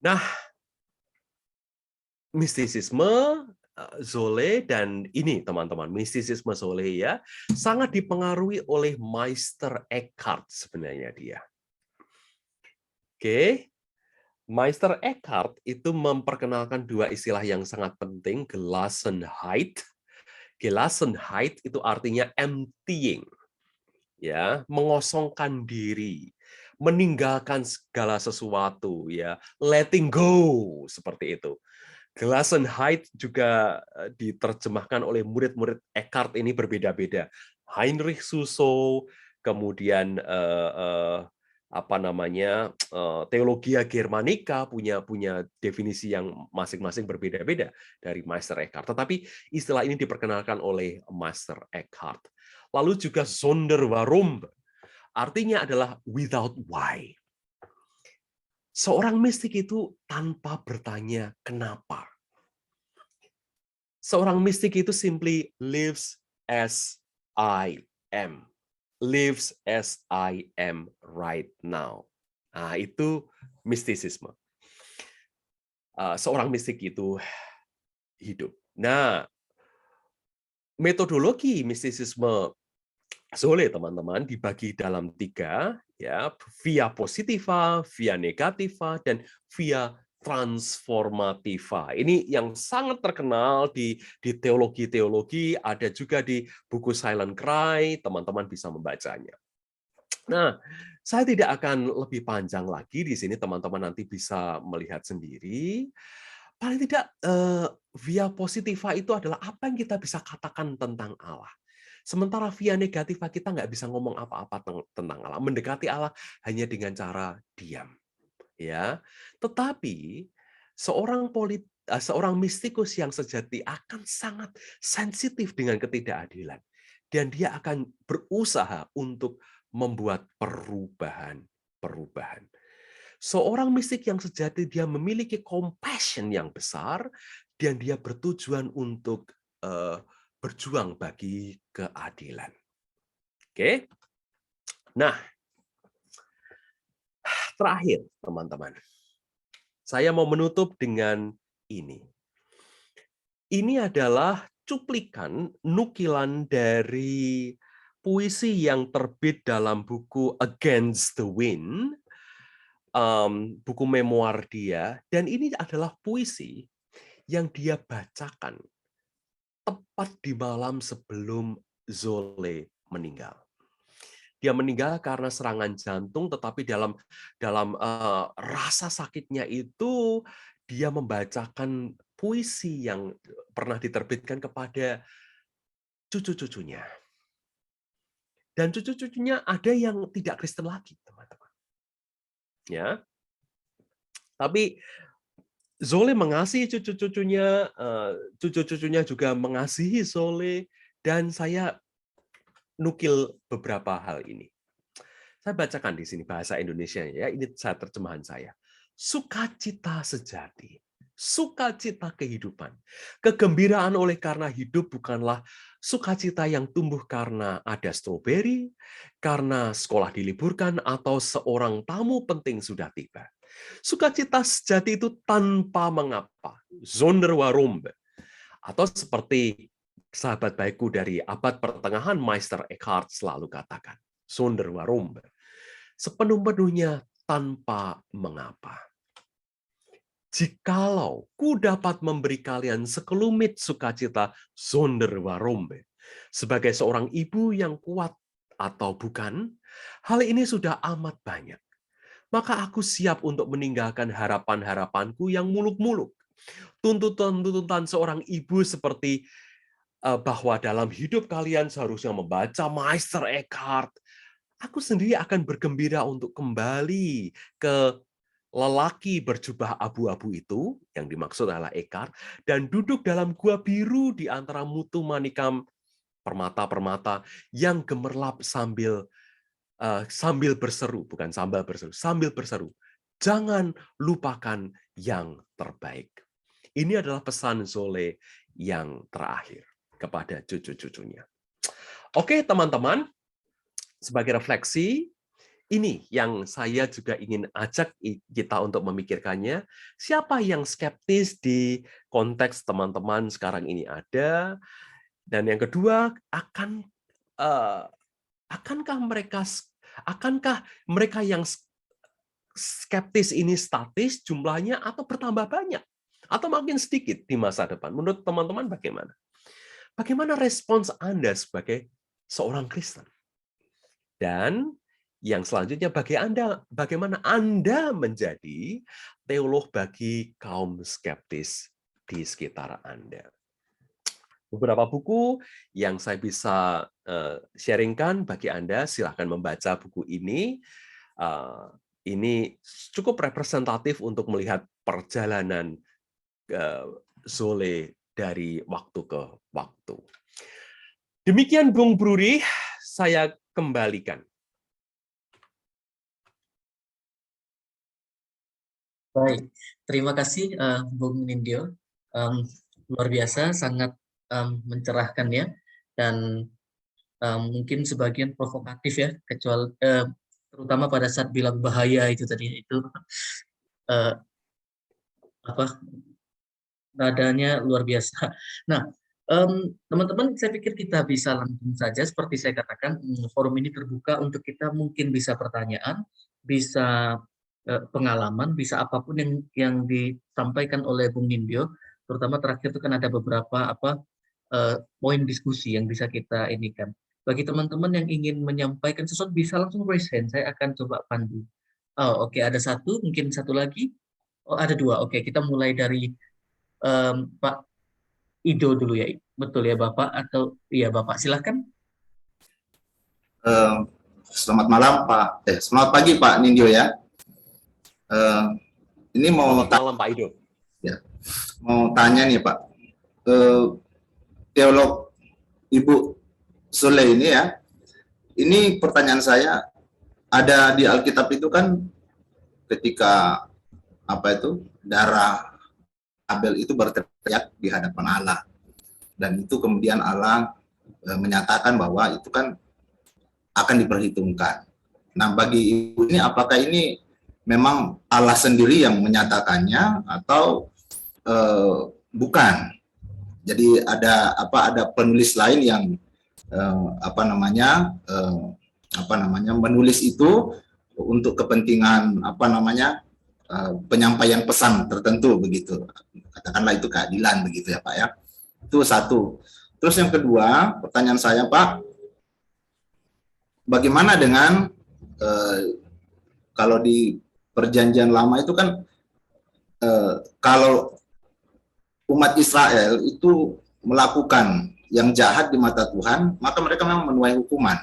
Nah, mistisisme Zolle dan ini teman-teman, mistisisme Zolle ya sangat dipengaruhi oleh Meister Eckhart sebenarnya dia. Oke. Meister Eckhart itu memperkenalkan dua istilah yang sangat penting, Gelassenheit. Gelassenheit itu artinya emptying. Ya, mengosongkan diri, meninggalkan segala sesuatu, ya, letting go, seperti itu. Gelassenheit juga diterjemahkan oleh murid-murid Eckhart ini berbeda-beda. Heinrich Suso, kemudian Theologia Germanica punya definisi yang masing-masing berbeda-beda dari Meister Eckhart. Tetapi istilah ini diperkenalkan oleh Meister Eckhart. Lalu juga Sonderwarum, artinya adalah without why. Seorang mistik itu tanpa bertanya kenapa. Seorang mistik itu simply lives as I am. Lives as I am right now. Nah, itu mistisisme. Seorang mistik itu hidup. Nah, metodologi mistisisme Zolle, teman-teman, dibagi dalam 3, ya, via positiva, via negativa, dan via transformativa. Ini yang sangat terkenal di teologi-teologi, ada juga di buku Silent Cry, teman-teman bisa membacanya. Nah, saya tidak akan lebih panjang lagi di sini, teman-teman nanti bisa melihat sendiri. Paling tidak, via positiva itu adalah apa yang kita bisa katakan tentang Allah. Sementara via negativa kita nggak bisa ngomong apa-apa tentang Allah. Mendekati Allah hanya dengan cara diam. Ya, tetapi seorang mistikus yang sejati akan sangat sensitif dengan ketidakadilan. Dan dia akan berusaha untuk membuat perubahan. Seorang mistik yang sejati, dia memiliki compassion yang besar, dan dia bertujuan untuk berjuang bagi keadilan. Oke. Nah, terakhir, teman-teman. Saya mau menutup dengan ini. Ini adalah cuplikan, nukilan dari puisi yang terbit dalam buku Against the Wind, buku memoir dia, dan ini adalah puisi yang dia bacakan tepat di malam sebelum Zolle meninggal. Dia meninggal karena serangan jantung, tetapi dalam rasa sakitnya itu dia membacakan puisi yang pernah diterbitkan kepada cucu-cucunya. Dan cucu-cucunya ada yang tidak Kristen lagi, teman-teman. Ya. Tapi Zolle mengasihi cucu-cucunya, cucu-cucunya juga mengasihi Zolle, dan saya nukil beberapa hal ini. Saya bacakan di sini bahasa Indonesia ya, ini saya terjemahan saya. Sukacita sejati, sukacita kehidupan. Kegembiraan oleh karena hidup bukanlah sukacita yang tumbuh karena ada stroberi, karena sekolah diliburkan, atau seorang tamu penting sudah tiba. Sukacita sejati itu tanpa mengapa, zonder warum, atau seperti sahabat baikku dari abad pertengahan Meister Eckhart selalu katakan, zonder warum, sepenuh-penuhnya tanpa mengapa. Jikalau ku dapat memberi kalian sekelumit sukacita zonder warum, sebagai seorang ibu yang kuat atau bukan, hal ini sudah amat banyak. Maka aku siap untuk meninggalkan harapan-harapanku yang muluk-muluk. Tuntutan-tuntutan seorang ibu seperti bahwa dalam hidup kalian seharusnya membaca Meister Eckhart. Aku sendiri akan bergembira untuk kembali ke lelaki berjubah abu-abu itu, yang dimaksud adalah Eckhart, dan duduk dalam gua biru di antara mutu manikam permata-permata yang gemerlap sambil berseru, bukan sambil berseru, sambil berseru, jangan lupakan yang terbaik. Ini adalah pesan Zolle yang terakhir kepada cucu-cucunya. Oke, teman-teman, sebagai refleksi, ini yang saya juga ingin ajak kita untuk memikirkannya. Siapa yang skeptis di konteks teman-teman sekarang ini ada? Dan yang kedua, akankah mereka yang skeptis ini statis jumlahnya atau bertambah banyak? Atau makin sedikit di masa depan? Menurut teman-teman bagaimana? Bagaimana respons Anda sebagai seorang Kristen? Dan yang selanjutnya, bagaimana Anda menjadi teolog bagi kaum skeptis di sekitar Anda. Beberapa buku yang saya bisa sharingkan bagi Anda, silahkan membaca buku ini. Ini cukup representatif untuk melihat perjalanan Zolle dari waktu ke waktu. Demikian Bung Bruri, saya kembalikan. Baik, terima kasih Bung Nindyo. Luar biasa, sangat mencerahkan ya, dan mungkin sebagian provokatif ya, kecuali terutama pada saat bilang bahaya itu tadi, itu nadanya luar biasa. Nah, teman-teman, saya pikir kita bisa langsung saja, seperti saya katakan, forum ini terbuka untuk kita mungkin bisa pertanyaan, bisa pengalaman, bisa apapun yang disampaikan oleh Bung Nindyo. Terutama terakhir itu kan ada beberapa poin diskusi yang bisa kita inikan. Bagi teman-teman yang ingin menyampaikan sesuatu bisa langsung raise hand, saya akan coba pandu. Oh, oke, ada satu, mungkin satu lagi. Oh, ada dua. Oke, kita mulai dari Pak Ido dulu ya. Betul ya Bapak, atau iya Bapak, silahkan. Selamat malam Pak. Selamat pagi Pak Nindyo ya. Ini mau malam Pak Ido. Ya, mau tanya nih Pak, teolog Ibu Zolle ini ya, ini pertanyaan saya, ada di Alkitab itu kan ketika darah Abel itu berteriak di hadapan Allah, dan itu kemudian Allah menyatakan bahwa itu kan akan diperhitungkan. Nah, bagi Ibu ini, apakah ini memang Allah sendiri yang menyatakannya atau bukan? Jadi ada penulis lain yang menulis itu untuk kepentingan penyampaian pesan tertentu begitu. Katakanlah itu keadilan begitu ya Pak ya. Itu satu. Terus yang kedua, pertanyaan saya Pak, bagaimana dengan kalau di Perjanjian Lama itu kan kalau umat Israel itu melakukan yang jahat di mata Tuhan, maka mereka memang menuai hukuman.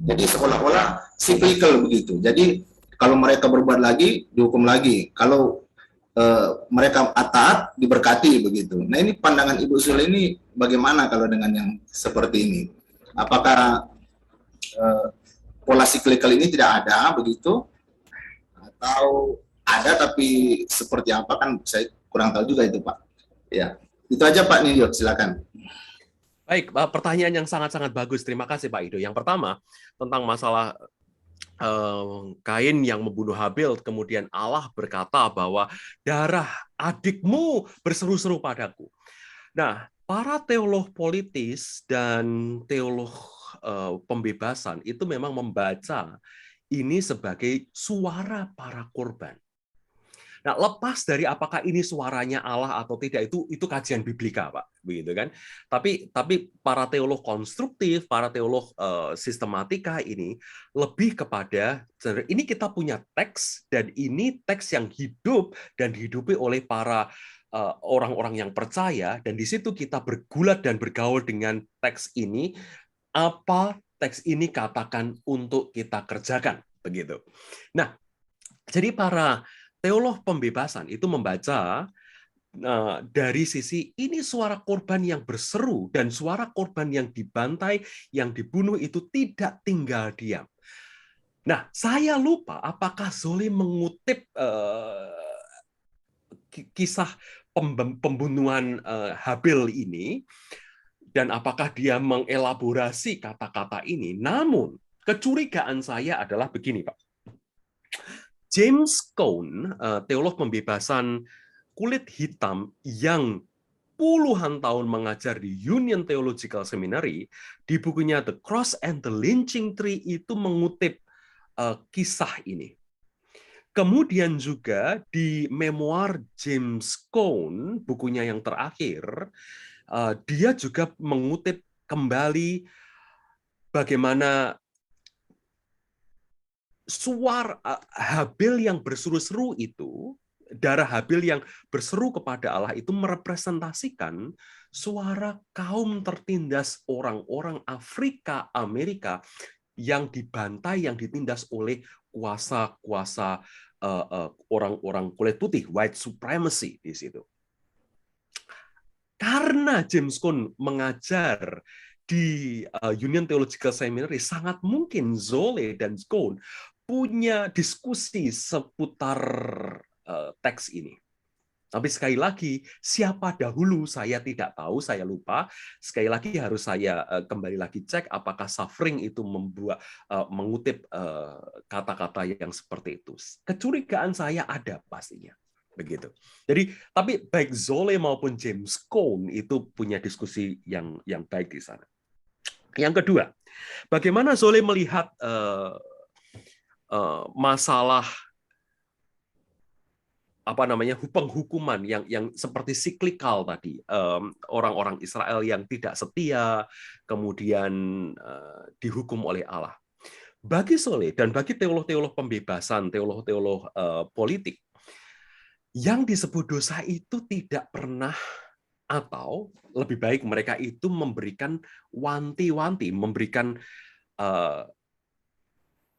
Jadi seolah-olah cyclical begitu. Jadi kalau mereka berbuat lagi, dihukum lagi. Kalau mereka taat, diberkati begitu. Nah, ini pandangan Ibu Zolle ini bagaimana kalau dengan yang seperti ini? Apakah pola siklikal ini tidak ada begitu, atau ada tapi seperti apa kan saya kurang tahu juga itu Pak. Ya, itu aja Pak Nindyo, silakan. Baik, pertanyaan yang sangat-sangat bagus. Terima kasih Pak Ido. Yang pertama, tentang masalah Kain yang membunuh Habil, kemudian Allah berkata bahwa darah adikmu berseru-seru padaku. Nah, para teolog politis dan teolog pembebasan itu memang membaca ini sebagai suara para korban. Nah, lepas dari apakah ini suaranya Allah atau tidak, itu kajian biblika, Pak, begitu kan? Tapi para teolog konstruktif, para teolog sistematika ini lebih kepada ini kita punya teks, dan ini teks yang hidup dan dihidupi oleh para orang-orang yang percaya, dan di situ kita bergulat dan bergaul dengan teks ini, apa teks ini katakan untuk kita kerjakan, begitu. Nah, jadi para teolog pembebasan itu membaca dari sisi ini suara korban yang berseru dan suara korban yang dibantai, yang dibunuh itu tidak tinggal diam. Nah, saya lupa apakah Zolle mengutip kisah pembunuhan Habil ini dan apakah dia mengelaborasi kata-kata ini. Namun, kecurigaan saya adalah begini, Pak. James Cone, teolog pembebasan kulit hitam yang puluhan tahun mengajar di Union Theological Seminary, di bukunya The Cross and the Lynching Tree itu mengutip kisah ini. Kemudian juga di memoir James Cone, bukunya yang terakhir, dia juga mengutip kembali bagaimana suara Habil yang berseru-seru itu, darah Habil yang berseru kepada Allah itu merepresentasikan suara kaum tertindas orang-orang Afrika, Amerika yang dibantai, yang ditindas oleh kuasa-kuasa orang-orang kulit putih, white supremacy di situ. Karena James Cone mengajar di Union Theological Seminary, sangat mungkin Zolle dan Cone punya diskusi seputar teks ini. Tapi sekali lagi, siapa dahulu saya tidak tahu, saya lupa. Sekali lagi harus saya kembali lagi cek apakah Suffering itu mengutip kata-kata yang seperti itu. Kecurigaan saya ada pastinya. Begitu. Jadi, tapi baik Zolle maupun James Cone itu punya diskusi yang baik di sana. Yang kedua, bagaimana Zolle melihat masalah penghukuman yang seperti siklikal tadi, orang-orang Israel yang tidak setia kemudian dihukum oleh Allah. Bagi Zolle dan bagi teolog-teolog pembebasan, teolog-teolog politik, yang disebut dosa itu tidak pernah, atau lebih baik mereka itu memberikan wanti-wanti, memberikan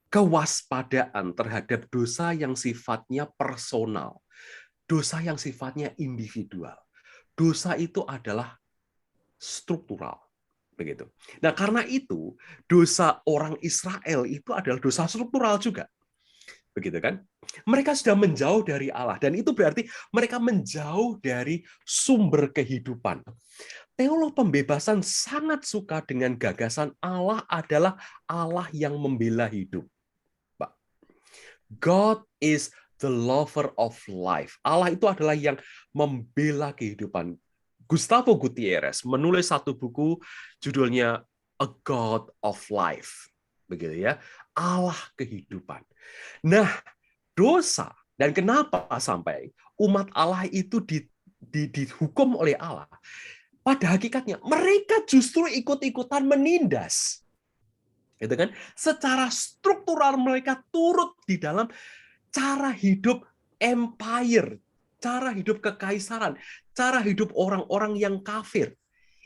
kewaspadaan terhadap dosa yang sifatnya personal, dosa yang sifatnya individual. Dosa itu adalah struktural, begitu. Nah, karena itu dosa orang Israel itu adalah dosa struktural juga. Begitu kan? Mereka sudah menjauh dari Allah, dan itu berarti mereka menjauh dari sumber kehidupan. Teolog pembebasan sangat suka dengan gagasan Allah adalah Allah yang membela hidup. Pak, God is the lover of life. Allah itu adalah yang membela kehidupan. Gustavo Gutierrez menulis satu buku judulnya A God of Life. Begitu ya, Allah kehidupan. Nah, dosa, dan kenapa sampai umat Allah itu dihukum oleh Allah, pada hakikatnya mereka justru ikut-ikutan menindas. Gitu kan? Secara struktural mereka turut di dalam cara hidup empire, cara hidup kekaisaran, cara hidup orang-orang yang kafir.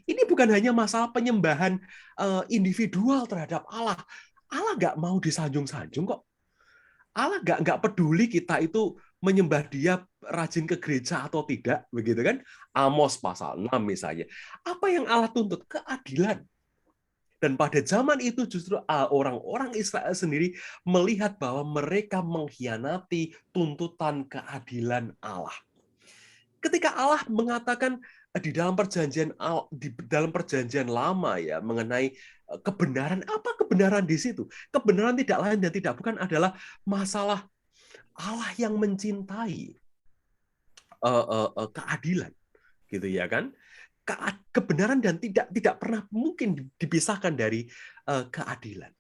Ini bukan hanya masalah penyembahan individual terhadap Allah. Allah nggak mau disanjung-sanjung kok. Allah nggak peduli kita itu menyembah dia rajin ke gereja atau tidak, begitu kan? Amos pasal 6 misalnya. Apa yang Allah tuntut? Keadilan. Dan pada zaman itu justru orang-orang Israel sendiri melihat bahwa mereka mengkhianati tuntutan keadilan Allah. Ketika Allah mengatakan di dalam perjanjian lama ya mengenai kebenaran, apa kebenaran di situ? Kebenaran tidak lain dan tidak bukan adalah masalah Allah yang mencintai keadilan, gitu ya kan? Kebenaran dan tidak pernah mungkin dipisahkan dari keadilan.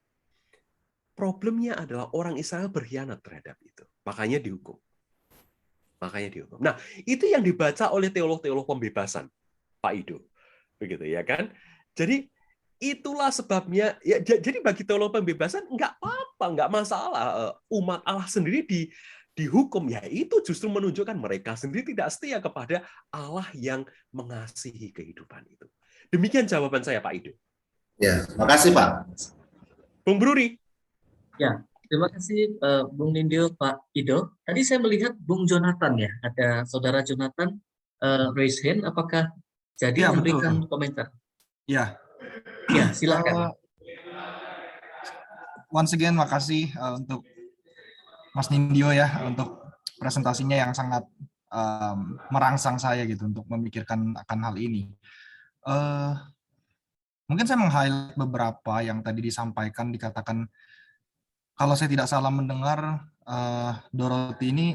Problemnya adalah orang Israel berkhianat terhadap itu, makanya dihukum. Nah, itu yang dibaca oleh teolog-teolog pembebasan, Pak Ido, begitu ya kan? Jadi itulah sebabnya. Ya, jadi bagi teolog pembebasan nggak apa-apa, nggak masalah. Umat Allah sendiri dihukum, ya itu justru menunjukkan mereka sendiri tidak setia kepada Allah yang mengasihi kehidupan itu. Demikian jawaban saya, Pak Ido. Ya, makasih Pak. Bung Bruri. Ya, terima kasih Bung Nindyo, Pak Ido. Tadi saya melihat Bung Jonathan ya, ada saudara Jonathan raise hand. Apakah jadi Ya, memberikan betul. komentar? Ya. Ya, silakan. Once again, makasih untuk Mas Nindyo ya untuk presentasinya yang sangat merangsang saya gitu untuk memikirkan akan hal ini. Mungkin saya meng-highlight beberapa yang tadi disampaikan, dikatakan kalau saya tidak salah mendengar Dorothy ini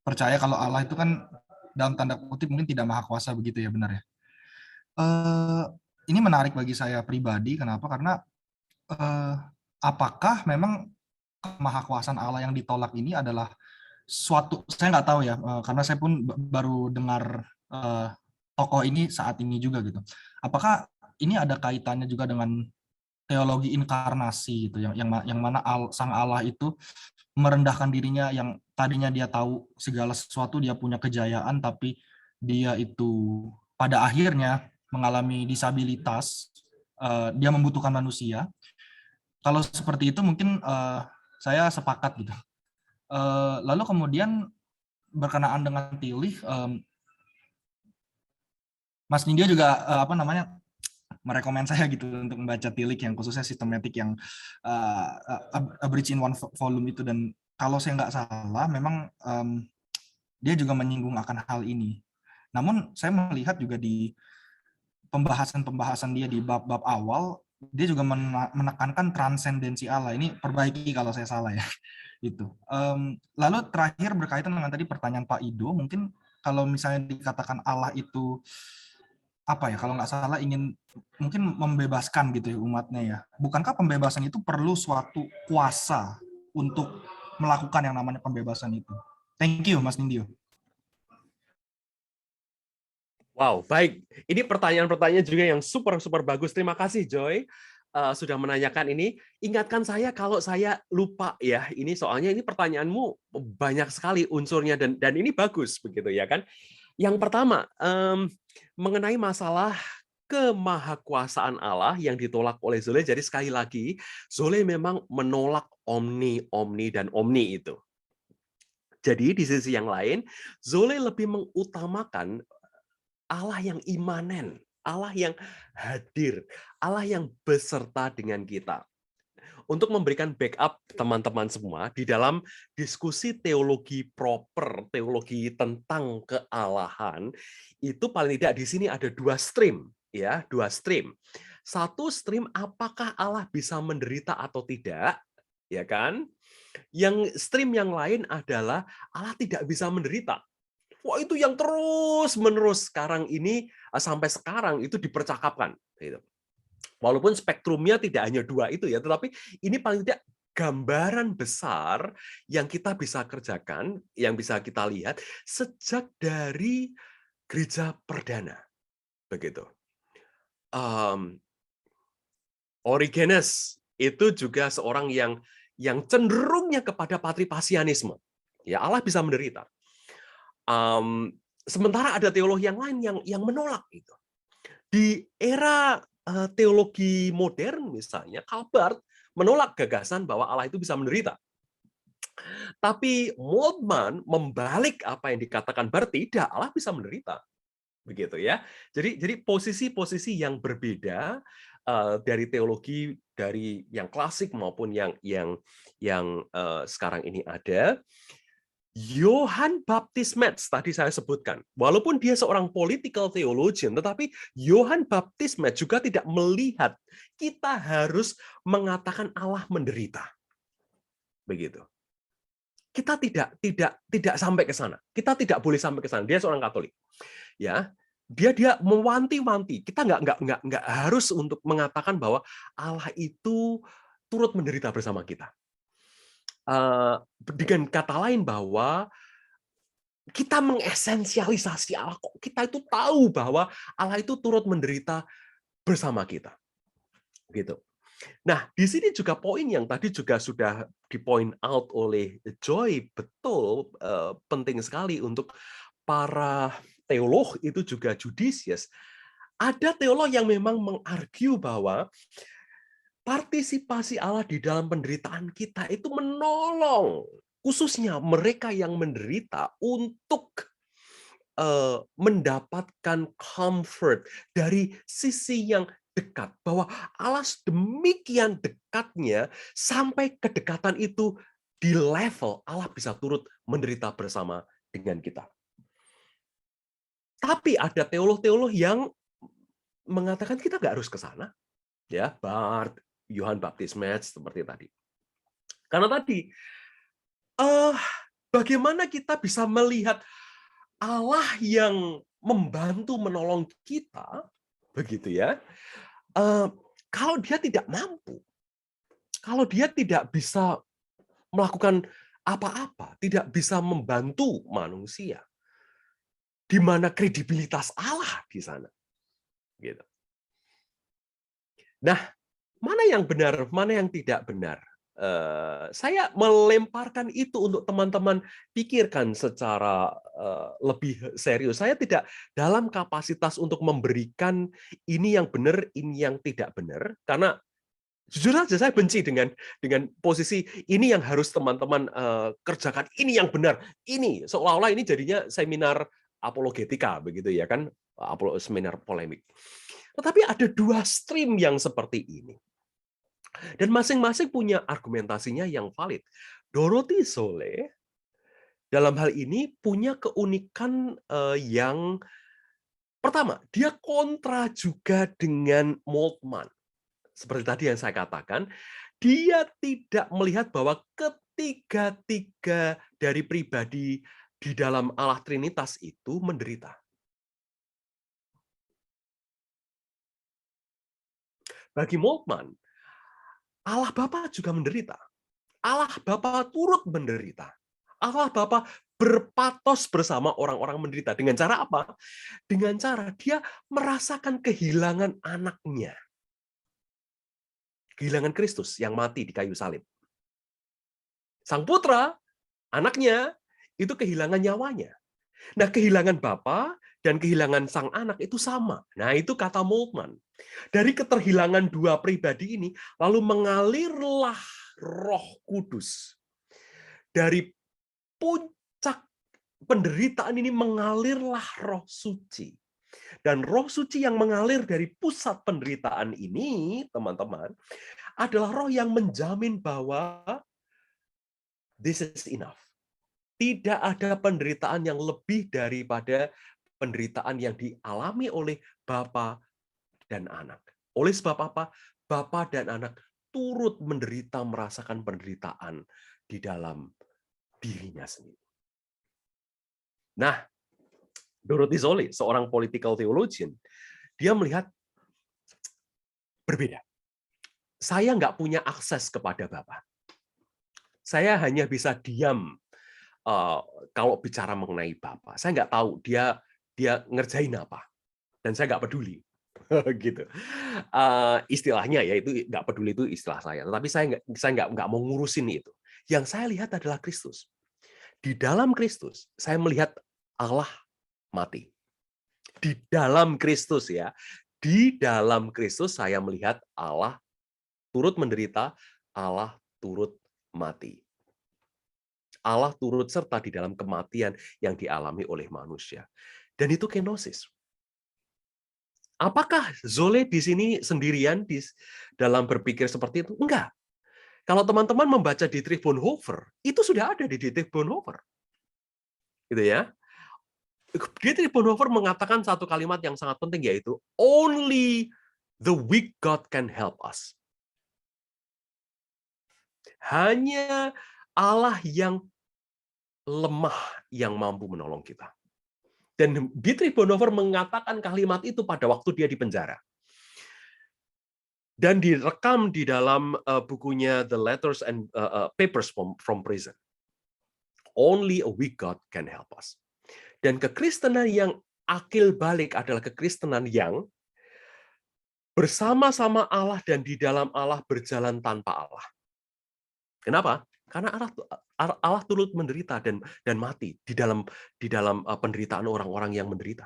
percaya kalau Allah itu kan dalam tanda kutip mungkin tidak maha kuasa, begitu ya, benar ya? Ini menarik bagi saya pribadi. Kenapa? Karena apakah memang kemahakuasaan Allah yang ditolak ini adalah suatu, saya nggak tahu ya, karena saya pun baru dengar tokoh ini saat ini juga gitu. Apakah ini ada kaitannya juga dengan teologi inkarnasi gitu, yang mana sang Allah itu merendahkan dirinya, yang tadinya dia tahu segala sesuatu, dia punya kejayaan, tapi dia itu pada akhirnya mengalami disabilitas, dia membutuhkan manusia. Kalau seperti itu mungkin saya sepakat gitu. Lalu kemudian berkenaan dengan Tillich, Mas Nindyo juga merekomend saya gitu untuk membaca Tillich yang khususnya sistematik yang A Bridge in One Volume itu, dan kalau saya nggak salah memang dia juga menyinggung akan hal ini. Namun saya melihat juga di pembahasan dia di bab-bab awal, dia juga menekankan transendensi Allah. Ini perbaiki kalau saya salah ya. Itu. Lalu terakhir berkaitan dengan tadi pertanyaan Pak Ido, mungkin kalau misalnya dikatakan Allah itu apa ya, kalau nggak salah ingin mungkin membebaskan gitu ya umatnya ya. Bukankah pembebasan itu perlu suatu kuasa untuk melakukan yang namanya pembebasan itu? Thank you, Mas Nindyo. Wow, baik. Ini pertanyaan-pertanyaan juga yang super bagus. Terima kasih, Joy, sudah menanyakan ini. Ingatkan saya kalau saya lupa ya. Ini soalnya ini pertanyaanmu banyak sekali unsurnya dan ini bagus begitu ya kan. Yang pertama mengenai masalah kemahakuasaan Allah yang ditolak oleh Zoley. Jadi sekali lagi, Zoley memang menolak omni dan omni itu. Jadi di sisi yang lain, Zoley lebih mengutamakan Allah yang imanen, Allah yang hadir, Allah yang beserta dengan kita. Untuk memberikan backup teman-teman semua di dalam diskusi teologi proper, teologi tentang kealahan, itu paling tidak di sini ada dua stream, ya, dua stream. Satu stream apakah Allah bisa menderita atau tidak, ya kan? Yang stream yang lain adalah Allah tidak bisa menderita. Wah, itu yang terus-menerus sekarang ini sampai sekarang itu dipercakapkan. Gitu. Walaupun spektrumnya tidak hanya dua itu ya, tetapi ini paling tidak gambaran besar yang kita bisa kerjakan, yang bisa kita lihat sejak dari gereja perdana. Begitu. Origenes itu juga seorang yang cenderungnya kepada patripasianisme. Ya, Allah bisa menderita. Sementara ada teologi yang lain yang menolak itu. Di era teologi modern misalnya, Karl Barth menolak gagasan bahwa Allah itu bisa menderita. Tapi Moltmann membalik apa yang dikatakan Barth, tidak, Allah bisa menderita. Begitu ya. Jadi posisi-posisi yang berbeda dari teologi dari yang klasik maupun yang sekarang ini ada. Johann Baptist Metz tadi saya sebutkan, walaupun dia seorang political theologian, tetapi Johann Baptist Metz juga tidak melihat kita harus mengatakan Allah menderita. Begitu. Kita tidak sampai ke sana. Kita tidak boleh sampai ke sana. Dia seorang Katolik. Ya. Dia mewanti-wanti. Kita nggak harus untuk mengatakan bahwa Allah itu turut menderita bersama kita. Dengan kata lain bahwa kita mengesensialisasi Allah, kok kita itu tahu bahwa Allah itu turut menderita bersama kita. Gitu. Nah, di sini juga poin yang tadi juga sudah di-point out oleh Joy, betul penting sekali untuk para teolog itu juga judicious. Ada teolog yang memang mengargue bahwa partisipasi Allah di dalam penderitaan kita itu menolong, khususnya mereka yang menderita untuk mendapatkan comfort dari sisi yang dekat, bahwa Allah demikian dekatnya sampai kedekatan itu di level Allah bisa turut menderita bersama dengan kita. Tapi ada teolog-teolog yang mengatakan kita nggak harus ke sana, ya, Barth, Johann Baptist Metz seperti tadi. Karena tadi bagaimana kita bisa melihat Allah yang membantu menolong kita, begitu ya. Kalau dia tidak mampu, kalau dia tidak bisa melakukan apa-apa, tidak bisa membantu manusia, di mana kredibilitas Allah di sana, gitu. Nah, mana yang benar, mana yang tidak benar? Saya melemparkan itu untuk teman-teman pikirkan secara lebih serius. Saya tidak dalam kapasitas untuk memberikan ini yang benar, ini yang tidak benar, karena jujur saja saya benci dengan posisi ini yang harus teman-teman kerjakan, ini yang benar, ini seolah-olah ini jadinya seminar apologetika begitu ya kan, seminar polemik. Tetapi ada dua stream yang seperti ini. Dan masing-masing punya argumentasinya yang valid. Dorothy Solé dalam hal ini punya keunikan yang pertama, dia kontra juga dengan Moltmann. Seperti tadi yang saya katakan, dia tidak melihat bahwa ketiga-tiga dari pribadi di dalam Allah Trinitas itu menderita. Bagi Moltmann, Allah Bapa juga menderita. Allah Bapa turut menderita. Allah Bapa berpatos bersama orang-orang menderita. Dengan cara apa? Dengan cara dia merasakan kehilangan anaknya. Kehilangan Kristus yang mati di kayu salib. Sang putra, anaknya, itu kehilangan nyawanya. Nah, kehilangan Bapa dan kehilangan sang anak itu sama. Nah, itu kata Moltmann. Dari keterhilangan dua pribadi ini, lalu mengalirlah Roh Kudus. Dari puncak penderitaan ini mengalirlah Roh Suci. Dan Roh Suci yang mengalir dari pusat penderitaan ini, teman-teman, adalah roh yang menjamin bahwa this is enough. Tidak ada penderitaan yang lebih daripada penderitaan yang dialami oleh Bapa dan anak. Oleh sebab apa? Bapa dan anak turut menderita, merasakan penderitaan di dalam dirinya sendiri. Nah, Dorothy Solé, seorang political theologian, dia melihat berbeda. Saya nggak punya akses kepada Bapa. Saya hanya bisa diam kalau bicara mengenai Bapa. Saya nggak tahu dia ngerjain apa, dan saya nggak peduli. Gitu. Istilahnya ya itu nggak peduli, itu istilah saya. Tetapi saya nggak mau ngurusin itu. Yang saya lihat adalah Kristus. Di dalam Kristus saya melihat Allah mati. Di dalam Kristus ya. Di dalam Kristus saya melihat Allah turut menderita, Allah turut mati. Allah turut serta di dalam kematian yang dialami oleh manusia. Dan itu kenosis. Apakah Zolle di sini sendirian dalam berpikir seperti itu? Enggak. Kalau teman-teman membaca Dietrich Bonhoeffer, itu sudah ada di Dietrich Bonhoeffer. Gitu ya. Dietrich Bonhoeffer mengatakan satu kalimat yang sangat penting, yaitu only the weak God can help us. Hanya Allah yang lemah yang mampu menolong kita. Dan Dietrich Bonhoeffer mengatakan kalimat itu pada waktu dia di penjara. Dan direkam di dalam bukunya The Letters and Papers from Prison. Only a weak God can help us. Dan kekristenan yang akil balik adalah kekristenan yang bersama-sama Allah dan di dalam Allah berjalan tanpa Allah. Kenapa? Karena Allah turut menderita dan mati di dalam penderitaan orang-orang yang menderita.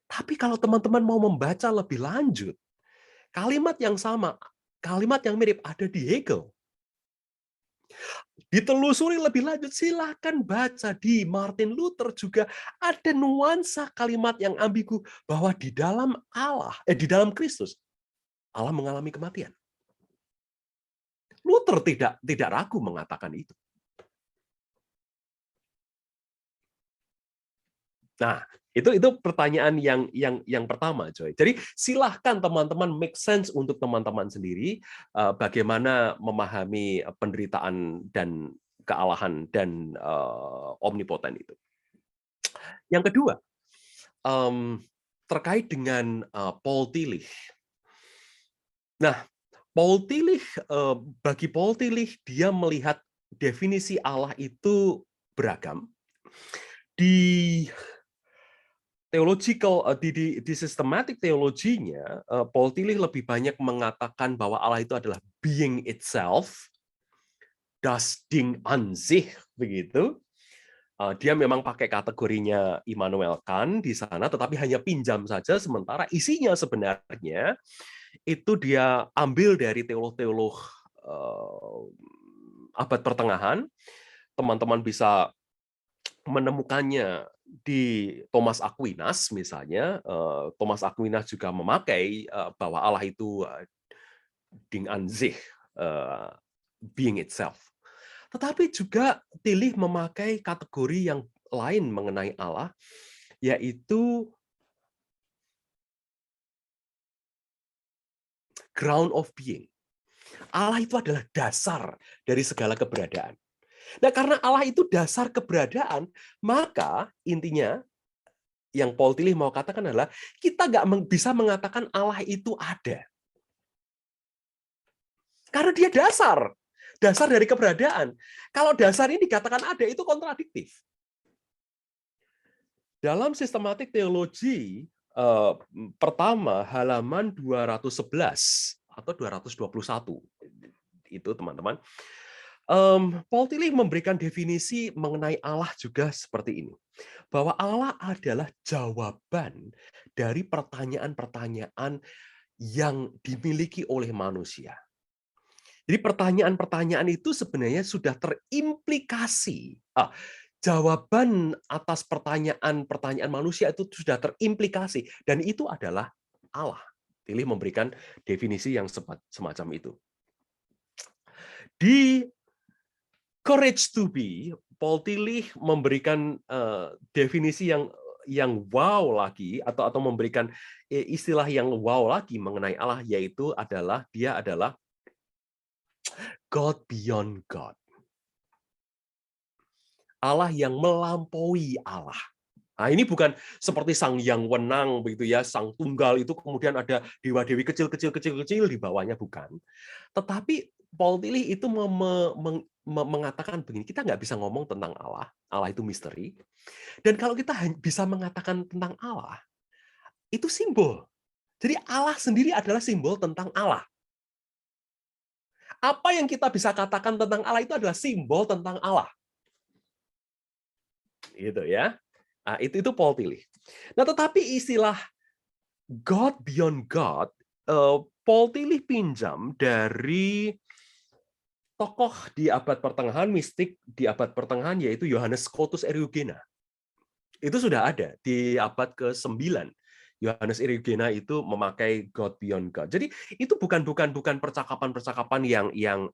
Tapi kalau teman-teman mau membaca lebih lanjut, kalimat yang sama, kalimat yang mirip ada di Hegel. Ditelusuri lebih lanjut, silakan baca di Martin Luther juga ada nuansa kalimat yang ambigu bahwa di dalam di dalam Kristus Allah mengalami kematian. Luther tidak ragu mengatakan itu. Nah, itu pertanyaan yang pertama, Joy. Jadi silahkan teman-teman make sense untuk teman-teman sendiri bagaimana memahami penderitaan dan kealahan dan omnipoten itu. Yang kedua, terkait dengan Paul Tillich. Nah, bagi Paul Tillich, dia melihat definisi Allah itu beragam. Di systematic teologinya, Paul Tillich lebih banyak mengatakan bahwa Allah itu adalah being itself, das Ding an sich, begitu. Dia memang pakai kategorinya Immanuel Kant di sana, tetapi hanya pinjam saja, sementara isinya sebenarnya itu dia ambil dari teolog-teolog abad pertengahan. Teman-teman bisa menemukannya di Thomas Aquinas misalnya. Thomas Aquinas juga memakai bahwa Allah itu Ding an sich, being itself. Tetapi juga Tillich memakai kategori yang lain mengenai Allah, yaitu ground of being. Allah itu adalah dasar dari segala keberadaan. Nah, karena Allah itu dasar keberadaan, maka intinya yang Paul Tillich mau katakan adalah kita nggak bisa mengatakan Allah itu ada. Karena dia dasar dari keberadaan. Kalau dasar ini dikatakan ada, itu kontradiktif. Dalam sistematik teologi pertama, halaman 211 atau 221, itu teman-teman, Paul Tillich memberikan definisi mengenai Allah juga seperti ini, bahwa Allah adalah jawaban dari pertanyaan-pertanyaan yang dimiliki oleh manusia. Jadi pertanyaan-pertanyaan itu sebenarnya sudah terimplikasi. Jawaban atas pertanyaan-pertanyaan manusia itu sudah terimplikasi, dan itu adalah Allah. Tillich memberikan definisi yang semacam itu. Di Courage to Be, Paul Tillich memberikan definisi yang wow lagi, atau memberikan istilah yang wow lagi mengenai Allah, yaitu dia adalah God beyond God. Allah yang melampaui Allah. Nah, ini bukan seperti Sang Yang Wenang begitu ya, Sang Tunggal itu kemudian ada dewa-dewi kecil di bawahnya, bukan. Tetapi Paul Tillich itu mengatakan begini, kita nggak bisa ngomong tentang Allah, Allah itu misteri. Dan kalau kita bisa mengatakan tentang Allah, itu simbol. Jadi Allah sendiri adalah simbol tentang Allah. Apa yang kita bisa katakan tentang Allah itu adalah simbol tentang Allah. Gitu ya. Nah, itu Paul Tillich. Nah, tetapi istilah God beyond God, Paul Tillich pinjam dari tokoh di abad pertengahan, mistik di abad pertengahan, yaitu Johannes Scotus Eriugena. Itu sudah ada di abad ke-9 Yohanes Erigena itu memakai God beyond God. Jadi itu bukan percakapan-percakapan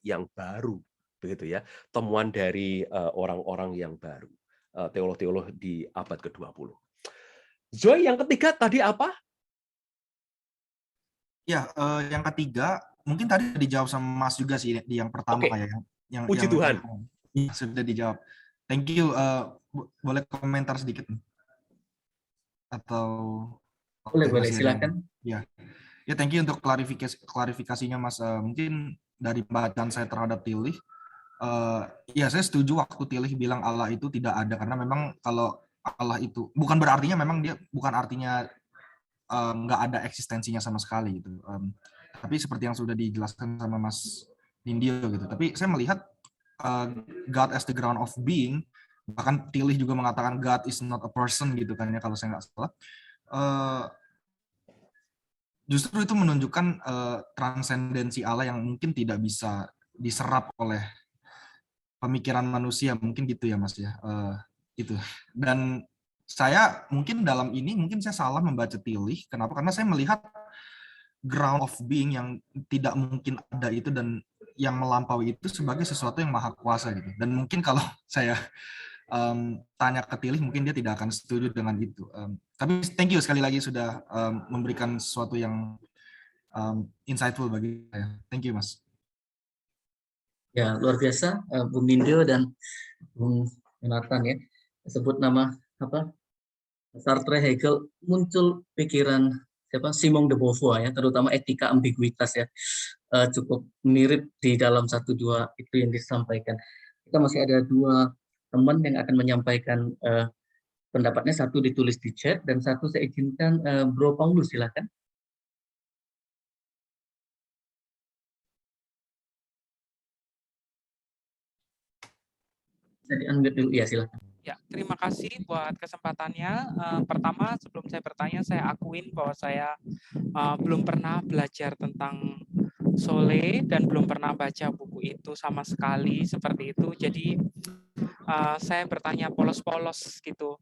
yang baru, begitu ya. Temuan dari orang-orang yang baru, teolog-teolog di abad ke-20. Joy, yang ketiga tadi apa? Ya, yang ketiga mungkin tadi dijawab sama Mas juga sih di yang pertama Oke. kayak yang Puji Tuhan. ya, sudah dijawab. Thank you. Boleh komentar sedikit nih? Atau Boleh, masih ada? silakan. Ya, thank you untuk klarifikasinya Mas. Mungkin dari bacaan saya terhadap Tillich, ya saya setuju waktu Tillich bilang Allah itu tidak ada, karena memang kalau Allah itu bukan artinya nggak ada eksistensinya sama sekali gitu. Tapi seperti yang sudah dijelaskan sama Mas Nindyo gitu. Tapi saya melihat God as the ground of being, bahkan Tillich juga mengatakan God is not a person gitu kan ya, kalau saya nggak salah. Justru itu menunjukkan transendensi Allah yang mungkin tidak bisa diserap oleh pemikiran manusia, mungkin gitu ya Mas ya. Itu. Dan saya mungkin dalam ini mungkin saya salah membaca Tillich. Kenapa? Karena saya melihat ground of being yang tidak mungkin ada itu dan yang melampaui itu sebagai sesuatu yang maha kuasa gitu. Dan mungkin kalau saya tanya ke Tillich, mungkin dia tidak akan setuju dengan itu. Tapi thank you sekali lagi sudah memberikan sesuatu yang insightful bagi saya. Thank you, Mas. Ya, luar biasa, Bung Nindyo dan Bung Jonathan ya. Sebut nama apa? Sartre, Hegel, muncul pikiran Simone de Beauvoir ya, terutama etika ambiguitas ya, cukup mirip di dalam 1-2 itu yang disampaikan. Kita masih ada 2 teman yang akan menyampaikan pendapatnya, satu ditulis di chat dan satu saya izinkan Bro Paulus, silakan. Jadi unmute dulu ya, silakan. Ya, terima kasih buat kesempatannya. Pertama, sebelum saya bertanya, saya akuin bahwa saya belum pernah belajar tentang Sole dan belum pernah baca buku itu sama sekali seperti itu. Jadi saya bertanya polos-polos gitu.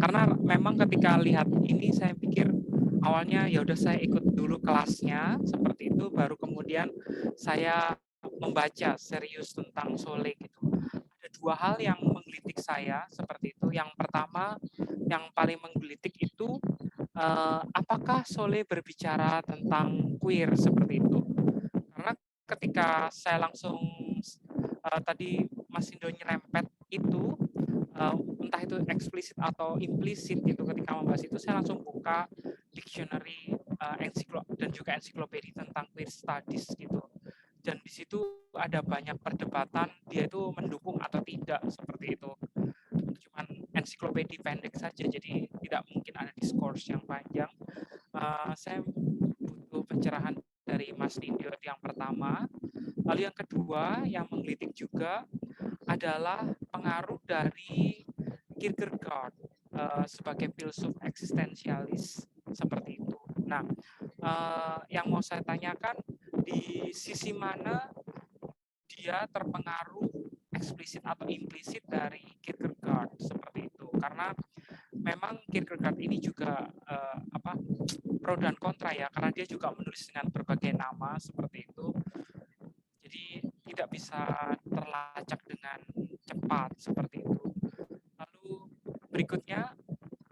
Karena memang ketika lihat ini saya pikir awalnya ya udah saya ikut dulu kelasnya seperti itu, baru kemudian saya membaca serius tentang Sole gitu. Ada 2 hal yang menggelitik saya seperti itu. Yang pertama, yang paling menggelitik itu apakah Sole berbicara tentang queer seperti itu? Karena ketika saya langsung tadi Mas Indo nyerempet itu, entah itu eksplisit atau implisit gitu, ketika membahas itu saya langsung buka dictionary dan juga ensiklopedia tentang queer studies gitu. Dan di situ ada banyak perdebatan dia itu mendukung atau tidak seperti itu. Cuman ensiklopedia pendek saja, jadi tidak mungkin ada diskurs yang panjang. Saya butuh pencerahan dari Mas Nindyo yang pertama. Lalu yang kedua yang menggelitik juga adalah pengaruh dari Kierkegaard sebagai filsuf eksistensialis seperti itu. Nah, yang mau saya tanyakan, di sisi mana dia terpengaruh eksplisit atau implisit dari Kierkegaard seperti itu? Karena memang Kierkegaard ini juga pro dan kontra ya, karena dia juga menulis dengan berbagai nama seperti itu. Jadi tidak bisa terlacak dengan cepat seperti itu. Lalu berikutnya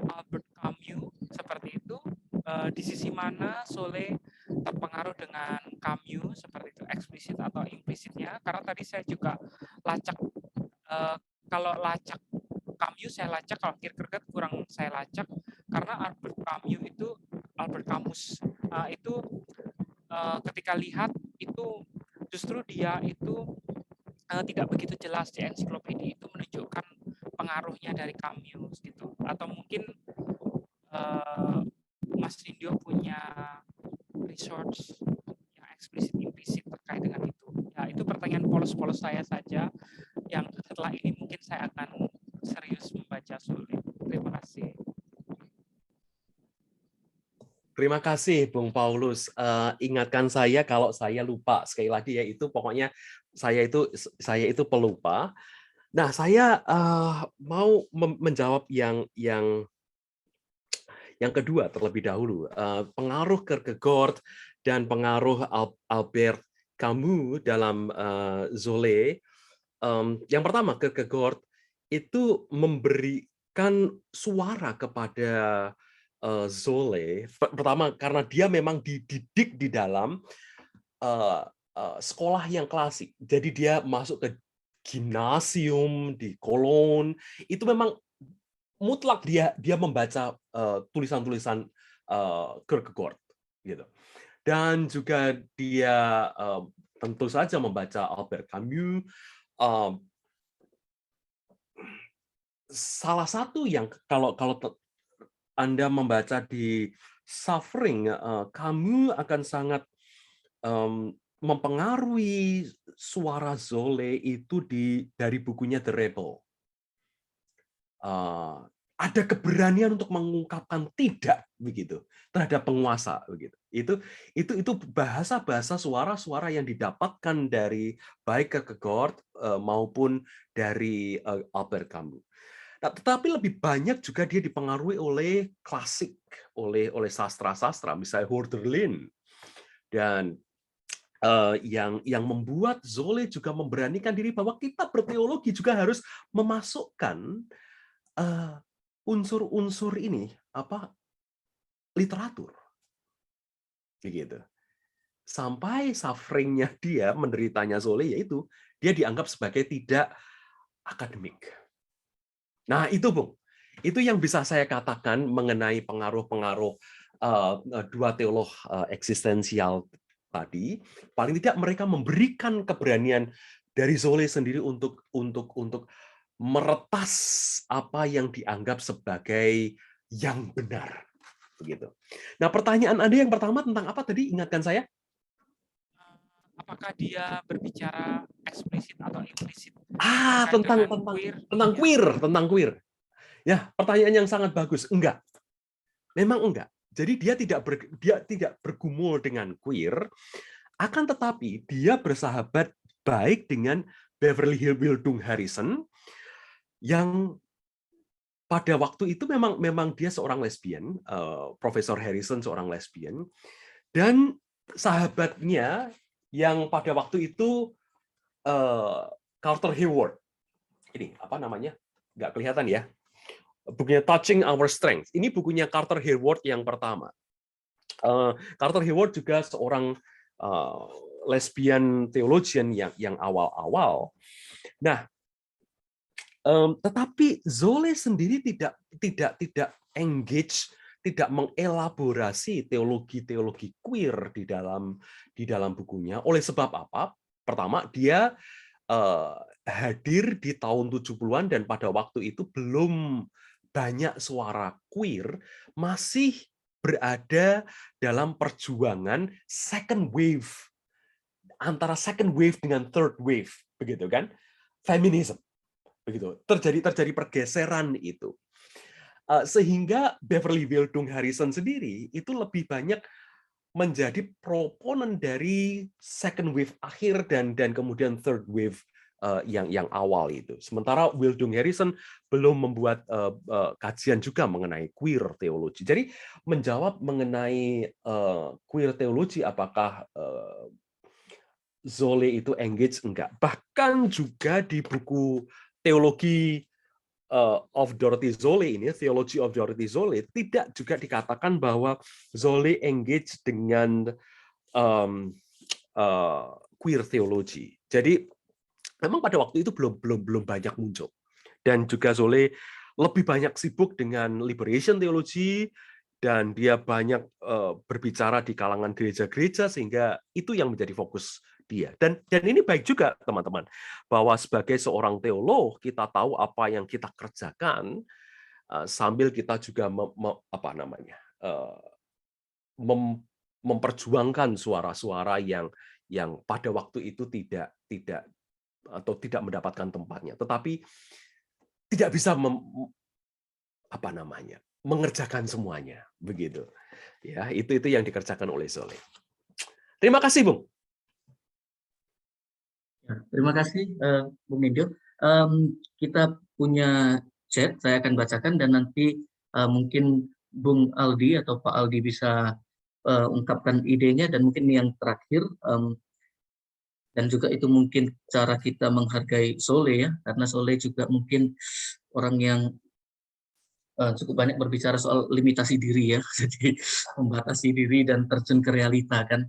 Albert Camus seperti itu. Di sisi mana Sole terpengaruh dengan Camus seperti itu, eksplisit atau implisitnya? Karena tadi saya juga lacak, kalau lacak Camus saya lacak, kalau Kierkegaard kurang saya lacak, karena Albert Camus itu ketika lihat itu justru dia itu tidak begitu jelas di ensiklopedia itu menunjukkan pengaruhnya dari Camus gitu. Atau mungkin Mas Nindyo punya research yang eksplisit implisit terkait dengan itu. Ya, itu pertanyaan polos-polos saya saja yang setelah ini mungkin saya akan serius membaca Sole. Terima kasih. Terima kasih Bung Paulus. Ingatkan saya kalau saya lupa, sekali lagi ya, itu pokoknya saya itu pelupa. Nah, saya mau menjawab yang Yang kedua terlebih dahulu, pengaruh Kierkegaard dan pengaruh Albert Camus dalam Zola. Yang pertama, Kierkegaard itu memberikan suara kepada Zola. Pertama karena dia memang dididik di dalam sekolah yang klasik. Jadi dia masuk ke gimnasium di Cologne. Itu memang mutlak dia membaca tulisan-tulisan Kierkegaard gitu. Dan juga dia tentu saja membaca Albert Camus. Salah satu yang kalau Anda membaca di Suffering, Camus akan sangat mempengaruhi suara Zola itu dari bukunya The Rebel. Ada keberanian untuk mengungkapkan tidak begitu terhadap penguasa begitu. Itu bahasa suara-suara yang didapatkan dari baik Kierkegaard maupun dari Albert Camus. Nah, tetapi lebih banyak juga dia dipengaruhi oleh klasik, oleh sastra-sastra, misalnya Hölderlin, dan yang membuat Zola juga memberanikan diri bahwa kita berteologi juga harus memasukkan unsur-unsur ini literatur begitu. Sampai sufferingnya dia, menderitanya Zola, yaitu dia dianggap sebagai tidak akademik. Nah itu Bung, itu yang bisa saya katakan mengenai pengaruh-pengaruh dua teolog eksistensial tadi. Paling tidak mereka memberikan keberanian dari Zola sendiri untuk meretas apa yang dianggap sebagai yang benar, begitu. Nah, pertanyaan Anda yang pertama tentang apa tadi? Ingatkan saya. Apakah dia berbicara eksplisit atau implisit? Tentang queer. Ya, pertanyaan yang sangat bagus. Enggak, memang enggak. Jadi dia tidak bergumul dengan queer, akan tetapi dia bersahabat baik dengan Beverly Wildung Harrison, yang pada waktu itu memang dia seorang lesbian, Profesor Harrison seorang lesbian, dan sahabatnya yang pada waktu itu Carter Hayward. Ini apa namanya? Nggak kelihatan ya. Bukunya Touching Our Strength. Ini bukunya Carter Hayward yang pertama. Carter Hayward juga seorang lesbian theologian yang awal-awal. Nah, tetapi Zola sendiri tidak engage, tidak mengelaborasi teologi queer di dalam bukunya. Oleh sebab apa? Pertama, dia hadir di tahun 70-an dan pada waktu itu belum banyak suara queer, masih berada dalam perjuangan second wave, antara second wave dengan third wave, begitu kan? Feminism. Begitu, terjadi pergeseran itu, sehingga Beverly Wildung Harrison sendiri itu lebih banyak menjadi proponen dari second wave akhir dan kemudian third wave yang awal itu. Sementara Wildung Harrison belum membuat kajian juga mengenai queer teologi. Jadi menjawab mengenai queer teologi, apakah Zola itu engage? Enggak. Bahkan juga di buku Teologi of Dorothy Zola ini, Theology of Dorothy Zola, tidak juga dikatakan bahwa Zola engage dengan queer theology. Jadi memang pada waktu itu belum banyak muncul. Dan juga Zola lebih banyak sibuk dengan liberation theology, dan dia banyak berbicara di kalangan gereja-gereja, sehingga itu yang menjadi fokus dia. Dan ini baik juga teman-teman, bahwa sebagai seorang teolog kita tahu apa yang kita kerjakan, sambil kita juga memperjuangkan suara-suara yang pada waktu itu tidak mendapatkan tempatnya, tetapi tidak bisa mengerjakan semuanya, begitu. Ya, itu yang dikerjakan oleh Zola. Terima kasih, Bung. Terima kasih, Bung Indyo. Kita punya chat, saya akan bacakan dan nanti mungkin Bung Aldi atau Pak Aldi bisa ungkapkan idenya, dan mungkin yang terakhir, dan juga itu mungkin cara kita menghargai Soleh ya, karena Soleh juga mungkin orang yang cukup banyak berbicara soal limitasi diri ya, jadi membatasi diri dan terjun ke realita kan.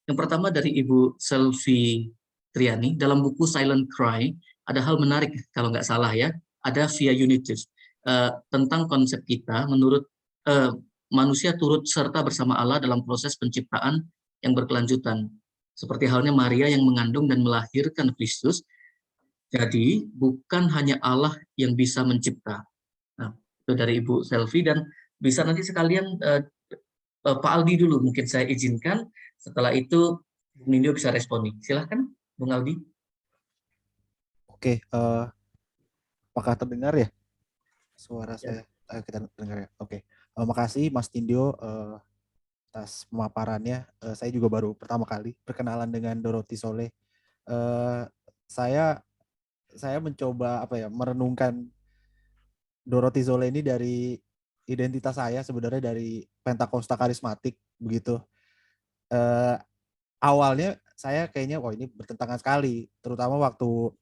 Yang pertama dari Ibu Selvi Triani, dalam buku Silent Cry, ada hal menarik kalau nggak salah ya, ada via unitive, tentang konsep kita menurut manusia turut serta bersama Allah dalam proses penciptaan yang berkelanjutan. Seperti halnya Maria yang mengandung dan melahirkan Kristus, jadi bukan hanya Allah yang bisa mencipta. Nah, itu dari Ibu Selvi, dan bisa nanti sekalian Pak Aldi dulu mungkin saya izinkan, setelah itu Bung Nindyo bisa respon nih. Silahkan Bung Aldi. Oke, apakah terdengar ya suara Ya. saya? Kita dengar ya. Oke, makasih Mas Nindyo atas pemaparannya. Saya juga baru pertama kali berkenalan dengan Dorothy Soleh. Saya mencoba merenungkan Dorothy Soleh ini dari identitas saya sebenarnya dari Pentakosta karismatik begitu. Awalnya saya kayaknya ini bertentangan sekali, terutama waktu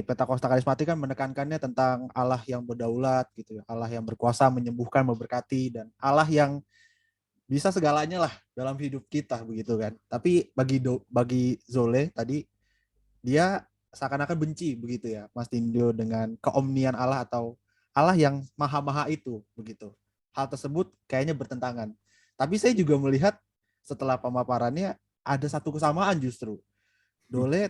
Pentakosta karismatik kan menekankannya tentang Allah yang berdaulat gitu ya, Allah yang berkuasa menyembuhkan, memberkati, dan Allah yang bisa segalanya lah dalam hidup kita begitu kan. Tapi bagi Zole tadi, dia seakan-akan benci begitu ya Mas Tindio dengan keomnian Allah atau Allah yang maha-maha itu begitu. Hal tersebut kayaknya bertentangan. Tapi saya juga melihat setelah pemaparannya ada satu kesamaan justru. Zole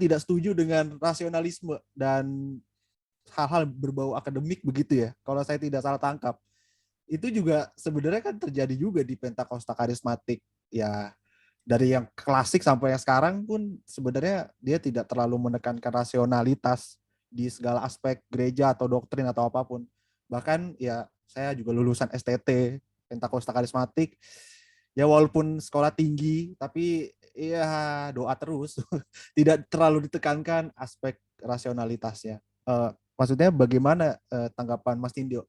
tidak setuju dengan rasionalisme dan hal-hal berbau akademik begitu ya. Kalau saya tidak salah tangkap. Itu juga sebenarnya kan terjadi juga di Pentakosta karismatik ya, dari yang klasik sampai yang sekarang pun sebenarnya dia tidak terlalu menekankan rasionalitas di segala aspek gereja atau doktrin atau apapun. Bahkan ya saya juga lulusan STT Pentakosta karismatik. Ya walaupun sekolah tinggi tapi ya doa terus. Tidak terlalu ditekankan aspek rasionalitasnya. Maksudnya bagaimana tanggapan Mas Tindio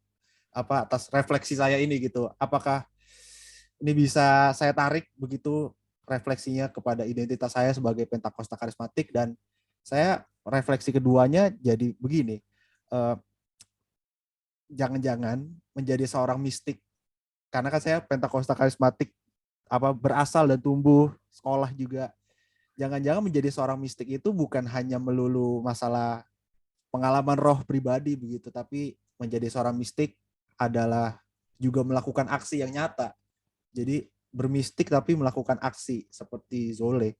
atas refleksi saya ini gitu? Apakah ini bisa saya tarik begitu refleksinya kepada identitas saya sebagai Pentakosta karismatik, dan saya refleksi keduanya jadi begini, jangan-jangan menjadi seorang mistik, karena kan saya Pentakosta karismatik berasal dan tumbuh sekolah juga, jangan-jangan menjadi seorang mistik itu bukan hanya melulu masalah pengalaman roh pribadi begitu, tapi menjadi seorang mistik adalah juga melakukan aksi yang nyata. Jadi bermistik tapi melakukan aksi seperti Zole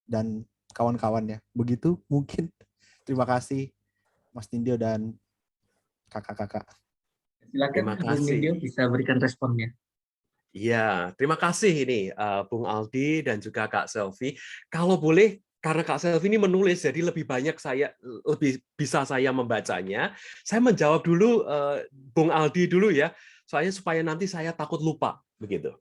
dan kawan-kawannya. Begitu mungkin. Terima kasih Mas Tindio dan kakak-kakak. Silakan Bung Nindyo bisa berikan responnya. Iya, terima kasih ini Bung Aldi dan juga Kak Selvi. Kalau boleh, karena Kak Selvi ini menulis, jadi lebih bisa saya membacanya. Saya menjawab dulu Bung Aldi dulu ya, soalnya supaya nanti saya takut lupa begitu.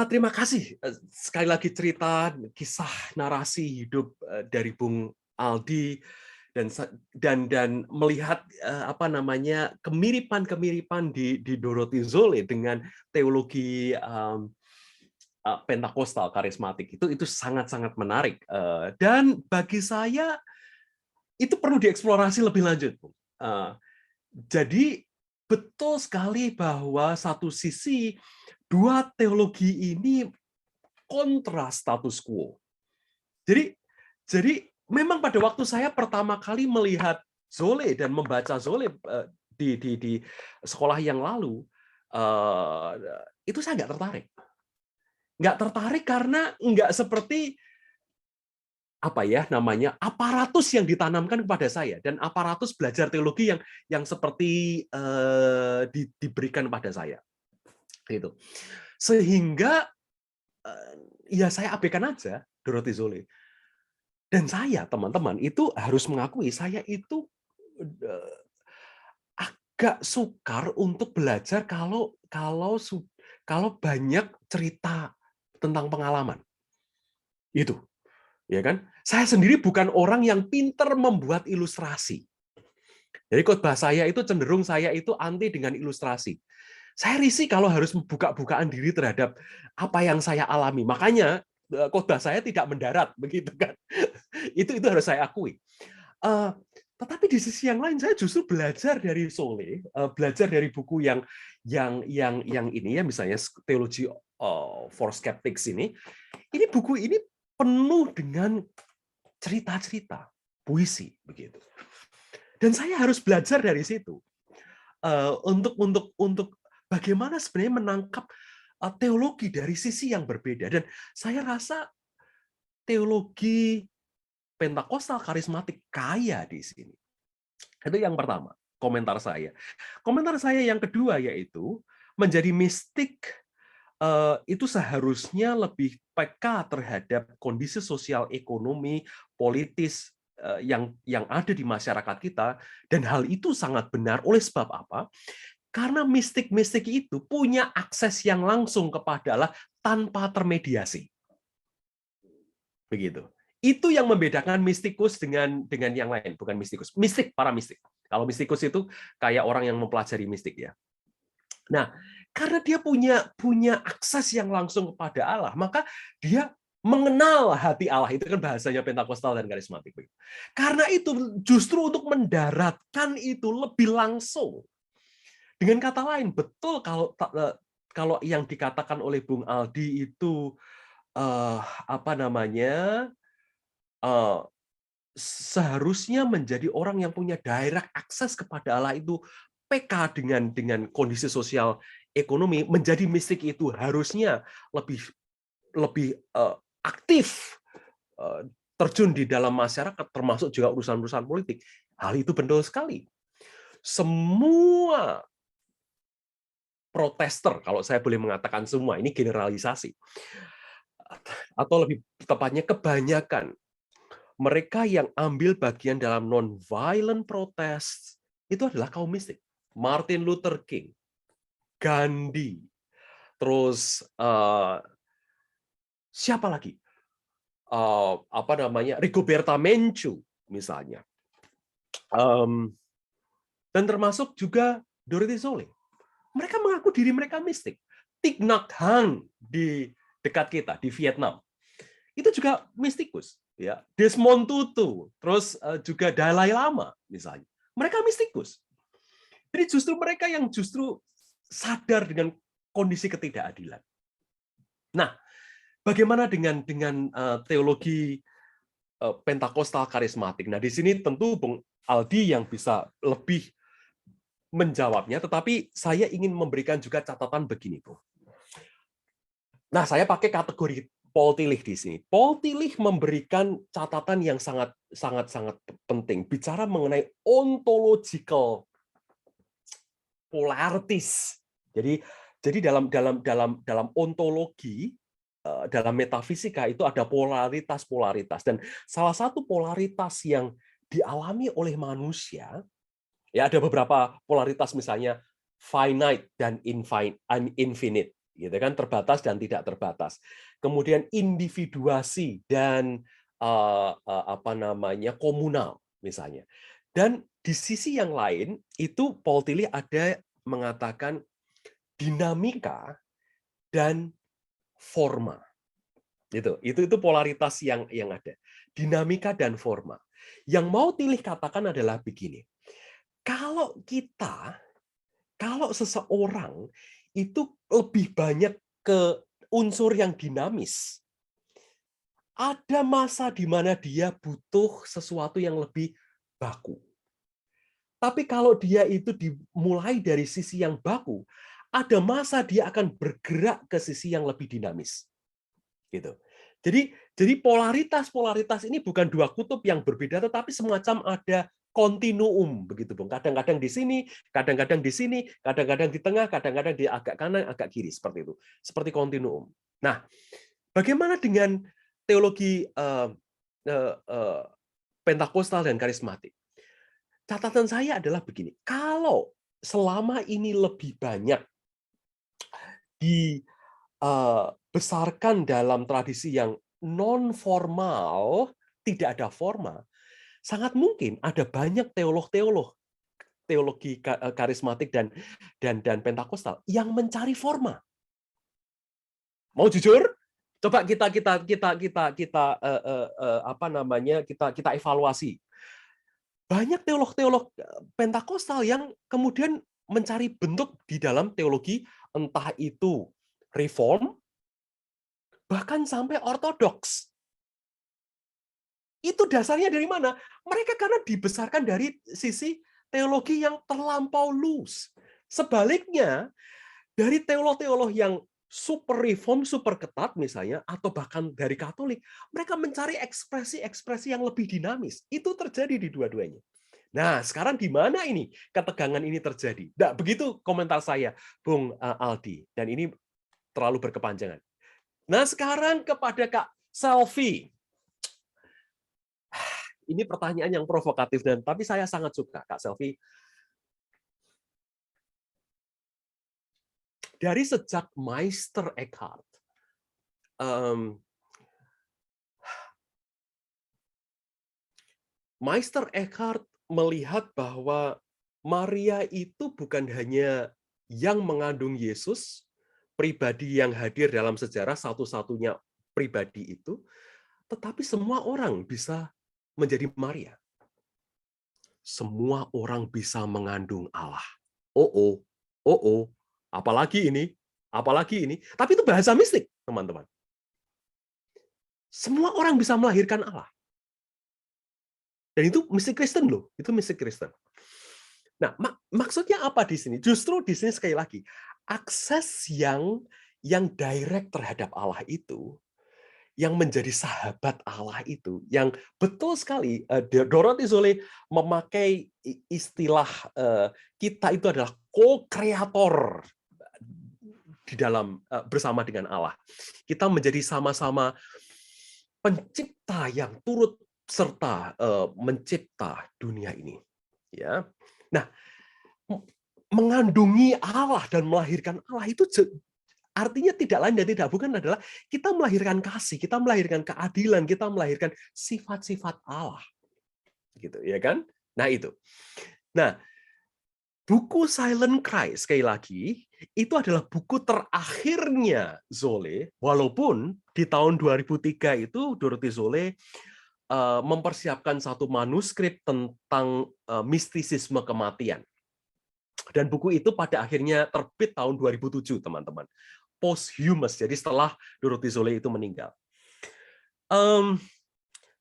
Terima kasih sekali lagi cerita, kisah, narasi hidup dari Bung Aldi dan melihat kemiripan di Dorothy Zole dengan teologi Pentakostal karismatik itu sangat-sangat menarik, dan bagi saya itu perlu dieksplorasi lebih lanjut. Jadi betul sekali bahwa satu sisi dua teologi ini kontra status quo. Jadi memang pada waktu saya pertama kali melihat Zole dan membaca Zole di sekolah yang lalu, itu saya nggak tertarik. Nggak tertarik karena nggak seperti aparatus yang ditanamkan kepada saya, dan aparatus belajar teologi yang seperti diberikan pada saya. Gitu. Sehingga ya saya abaikan aja Dorothy Zole. Dan saya, teman-teman, itu harus mengakui saya itu agak sukar untuk belajar kalau banyak cerita tentang pengalaman. Itu. Ya kan? Saya sendiri bukan orang yang pinter membuat ilustrasi. Jadi khotbah saya itu cenderung saya itu anti dengan ilustrasi. Saya risih kalau harus buka-bukaan diri terhadap apa yang saya alami. Makanya khotbah saya tidak mendarat, begitu kan? Itu harus saya akui. Tetapi di sisi yang lain saya justru belajar dari Sole, belajar dari buku yang ini ya, misalnya Theology for Skeptics ini. Ini buku ini penuh dengan cerita-cerita, puisi begitu. Dan saya harus belajar dari situ untuk bagaimana sebenarnya menangkap teologi dari sisi yang berbeda. Dan saya rasa teologi Pentakosta karismatik kaya di sini. Itu yang pertama, komentar saya. Komentar saya yang kedua yaitu menjadi mistik itu seharusnya lebih peka terhadap kondisi sosial, ekonomi, politis yang ada di masyarakat kita, dan hal itu sangat benar. Oleh sebab apa? Karena mistik-mistik itu punya akses yang langsung kepada Allah tanpa termediasi. Begitu. Itu yang membedakan mistikus dengan yang lain, bukan mistikus. Mistik, para mistik. Kalau mistikus itu kayak orang yang mempelajari mistik ya. Nah, karena dia punya akses yang langsung kepada Allah, maka dia mengenal hati Allah. Itu kan bahasanya Pentakostal dan karismatik. Karena itu justru untuk mendaratkan itu lebih langsung. Dengan kata lain, betul kalau yang dikatakan oleh Bung Aldi itu seharusnya menjadi orang yang punya direct akses kepada Allah itu peka dengan kondisi sosial ekonomi. Menjadi mistik itu harusnya lebih aktif terjun di dalam masyarakat, termasuk juga urusan-urusan politik. Hal itu betul sekali. Semua protester, kalau saya boleh mengatakan semua, ini generalisasi, atau lebih tepatnya kebanyakan mereka yang ambil bagian dalam non-violent protest itu adalah kaum mistik. Martin Luther King, Gandhi, terus siapa lagi? Rigoberta Menchú misalnya, dan termasuk juga Dorothy Sole. Mereka mengaku diri mereka mistik. Thich Nhat Hanh di dekat kita di Vietnam itu juga mistikus. Ya, Desmond Tutu, terus juga Dalai Lama misalnya, mereka mistikus. Jadi justru mereka yang justru sadar dengan kondisi ketidakadilan. Nah, bagaimana dengan teologi Pentakostal karismatik? Nah, di sini tentu Bung Aldi yang bisa lebih menjawabnya, tetapi saya ingin memberikan juga catatan begini, Bung. Nah, saya pakai kategori Paul Tillich di sini. Paul Tillich memberikan catatan yang sangat penting, bicara mengenai ontological polarities. Jadi dalam ontologi, dalam metafisika itu ada polaritas, dan salah satu polaritas yang dialami oleh manusia, ya ada beberapa polaritas, misalnya finite dan infinite, gitu kan, terbatas dan tidak terbatas. Kemudian individuasi dan komunal misalnya. Dan di sisi yang lain itu Paul Tillich ada mengatakan dinamika dan forma. Itu polaritas yang ada. Dinamika dan forma. Yang mau Tillich katakan adalah begini. Kalau seseorang itu lebih banyak ke unsur yang dinamis, ada masa di mana dia butuh sesuatu yang lebih baku. Tapi kalau dia itu dimulai dari sisi yang baku, ada masa dia akan bergerak ke sisi yang lebih dinamis. Gitu. Jadi polaritas ini bukan dua kutub yang berbeda, tetapi semacam ada kontinuum begitu, Bung. Kadang-kadang di sini, kadang-kadang di sini, kadang-kadang di tengah, kadang-kadang di agak kanan, agak kiri, seperti itu. Seperti kontinuum. Nah, bagaimana dengan teologi Pentakostal dan karismatik? Catatan saya adalah begini, kalau selama ini lebih banyak dibesarkan dalam tradisi yang non-formal, tidak ada forma, sangat mungkin ada banyak teolog-teolog teologi karismatik dan Pentakosta yang mencari forma. Mau jujur? Coba kita evaluasi. Banyak teolog-teolog Pentakostal yang kemudian mencari bentuk di dalam teologi, entah itu reform, bahkan sampai ortodoks. Itu dasarnya dari mana? Mereka karena dibesarkan dari sisi teologi yang terlampau loose. Sebaliknya, dari teolog-teolog yang super reform, super ketat misalnya, atau bahkan dari Katolik, mereka mencari ekspresi-ekspresi yang lebih dinamis. Itu terjadi di dua-duanya. Nah, sekarang di mana ini ketegangan ini terjadi? Nah, begitu komentar saya, Bung Aldi. Dan ini terlalu berkepanjangan. Nah, sekarang kepada Kak Selvi. Ini pertanyaan yang provokatif, tapi saya sangat suka, Kak Selvi. Dari sejak Meister Eckhart, Meister Eckhart melihat bahwa Maria itu bukan hanya yang mengandung Yesus, pribadi yang hadir dalam sejarah satu-satunya pribadi itu, tetapi semua orang bisa menjadi Maria. Semua orang bisa mengandung Allah. Apalagi ini. Tapi itu bahasa mistik, teman-teman. Semua orang bisa melahirkan Allah. Dan itu mistik Kristen loh, itu mistik Kristen. Nah, maksudnya apa di sini? Justru di sini sekali lagi, akses yang direct terhadap Allah itu, yang menjadi sahabat Allah itu, yang betul sekali, Dorothy Zole memakai istilah kita itu adalah co-kreator di dalam bersama dengan Allah. Kita menjadi sama-sama pencipta yang turut serta mencipta dunia ini. Ya, nah, mengandungi Allah dan melahirkan Allah itu artinya tidak lain dan tidak bukan adalah kita melahirkan kasih, kita melahirkan keadilan, kita melahirkan sifat-sifat Allah, gitu ya kan? Nah itu. Nah, buku Silent Cry sekali lagi itu adalah buku terakhirnya Zole, walaupun di tahun 2003 itu Dorothy Zole mempersiapkan satu manuskrip tentang mistisisme kematian. Dan buku itu pada akhirnya terbit tahun 2007, teman-teman. Posthumous, jadi setelah Dorothy Zole itu meninggal.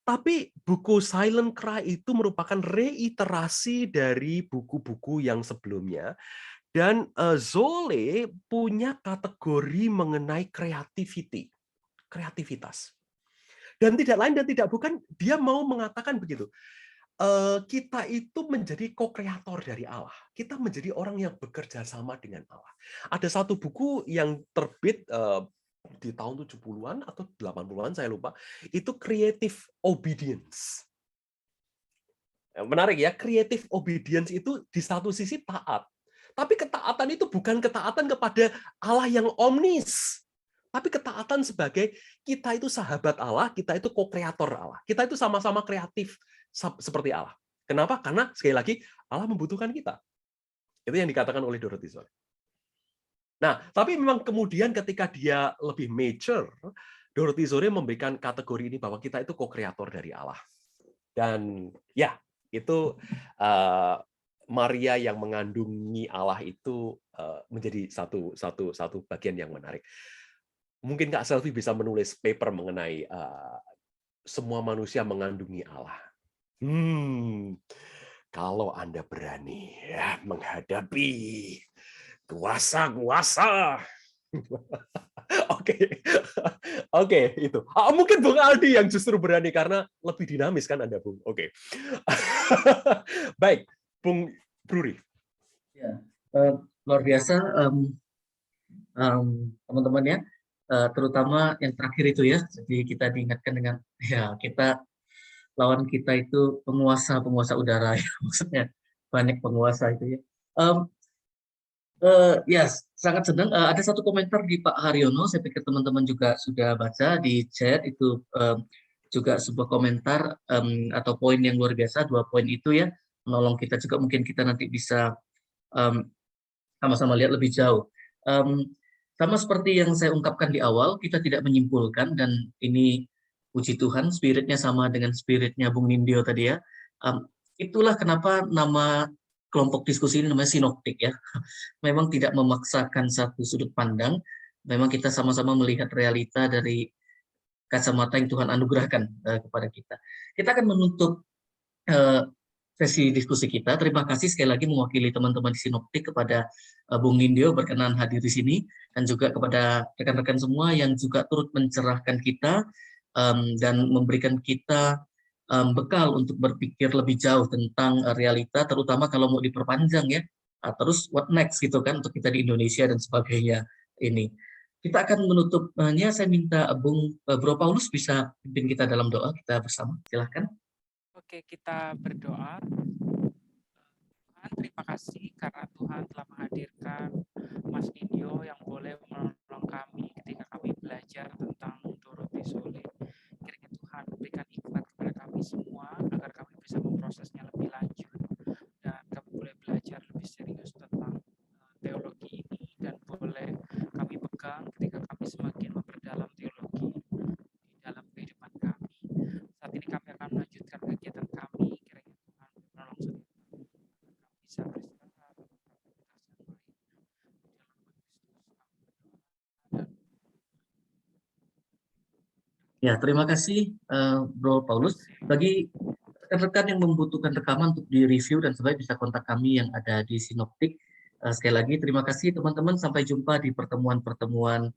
Tapi buku Silent Cry itu merupakan reiterasi dari buku-buku yang sebelumnya. Dan Zole punya kategori mengenai kreativitas. Dan tidak lain dan tidak bukan, dia mau mengatakan begitu. Kita itu menjadi co-kreator dari Allah. Kita menjadi orang yang bekerja sama dengan Allah. Ada satu buku yang terbit di tahun 70-an atau 80-an, saya lupa. Itu Creative Obedience. Menarik ya, Creative Obedience itu di satu sisi taat. Tapi ketaatan itu bukan ketaatan kepada Allah yang omnis. Tapi ketaatan sebagai kita itu sahabat Allah, kita itu co-kreator Allah. Kita itu sama-sama kreatif seperti Allah. Kenapa? Karena sekali lagi Allah membutuhkan kita. Itu yang dikatakan oleh Dorothy Zole. Nah, tapi memang kemudian ketika dia lebih mature, Dorothy Zole memberikan kategori ini bahwa kita itu co-kreator dari Allah. Dan ya, itu Maria yang mengandungi Allah itu menjadi satu bagian yang menarik. Mungkin Kak Selvi bisa menulis paper mengenai semua manusia mengandungi Allah. Kalau Anda berani ya menghadapi kuasa-kuasa. Oke, itu. Mungkin Bung Aldi yang justru berani karena lebih dinamis kan Anda, Bung. Oke. Baik, Bung Bruri. Ya, luar biasa teman-teman ya. Terutama yang terakhir itu ya, jadi kita diingatkan dengan ya kita lawan kita itu penguasa udara ya, maksudnya banyak penguasa itu ya. Ya sangat senang. Ada satu komentar di Pak Haryono, saya pikir teman-teman juga sudah baca di chat itu juga sebuah komentar atau poin yang luar biasa, 2 poin itu ya, menolong kita juga, mungkin kita nanti bisa sama-sama lihat lebih jauh. Sama seperti yang saya ungkapkan di awal, kita tidak menyimpulkan, dan ini puji Tuhan, spiritnya sama dengan spiritnya Bung Nindyo tadi ya. Itulah kenapa nama kelompok diskusi ini namanya sinoptik ya. Memang tidak memaksakan satu sudut pandang, memang kita sama-sama melihat realita dari kacamata yang Tuhan anugerahkan kepada kita. Kita akan menutup sesi diskusi kita. Terima kasih sekali lagi mewakili teman-teman di Sinoptik kepada Bung Nindyo berkenan hadir di sini, dan juga kepada rekan-rekan semua yang juga turut mencerahkan kita dan memberikan kita bekal untuk berpikir lebih jauh tentang realita, terutama kalau mau diperpanjang ya, terus what next gitu kan untuk kita di Indonesia dan sebagainya ini. Kita akan menutupnya, saya minta Bro Paulus bisa pimpin kita dalam doa kita bersama, silahkan. Oke, kita berdoa. Tuhan, terima kasih karena Tuhan telah menghadirkan Mas Nindyo yang boleh menolong kami ketika kami belajar tentang Dorothy Sole. Kiranya Tuhan berikan hikmat kepada kami semua agar kami bisa memprosesnya lebih lanjut dan kami boleh belajar lebih serius tentang teologi ini, dan boleh kami pegang ketika kami semakin memperdalam teologi di dalam kehidupan kami. Saat ini kami akan melanjutkan kegiatan kami. Kiranya Tuhan menolong setiap kami agar kami bisa beristirahat atau beraktivitas yang lain. Di dalam nama Kristus kami berdoa. Ya, terima kasih Bro Paulus. Bagi rekan-rekan yang membutuhkan rekaman untuk direview dan sebagainya, bisa kontak kami yang ada di Sinoptik. Sekali lagi terima kasih teman-teman, sampai jumpa di pertemuan-pertemuan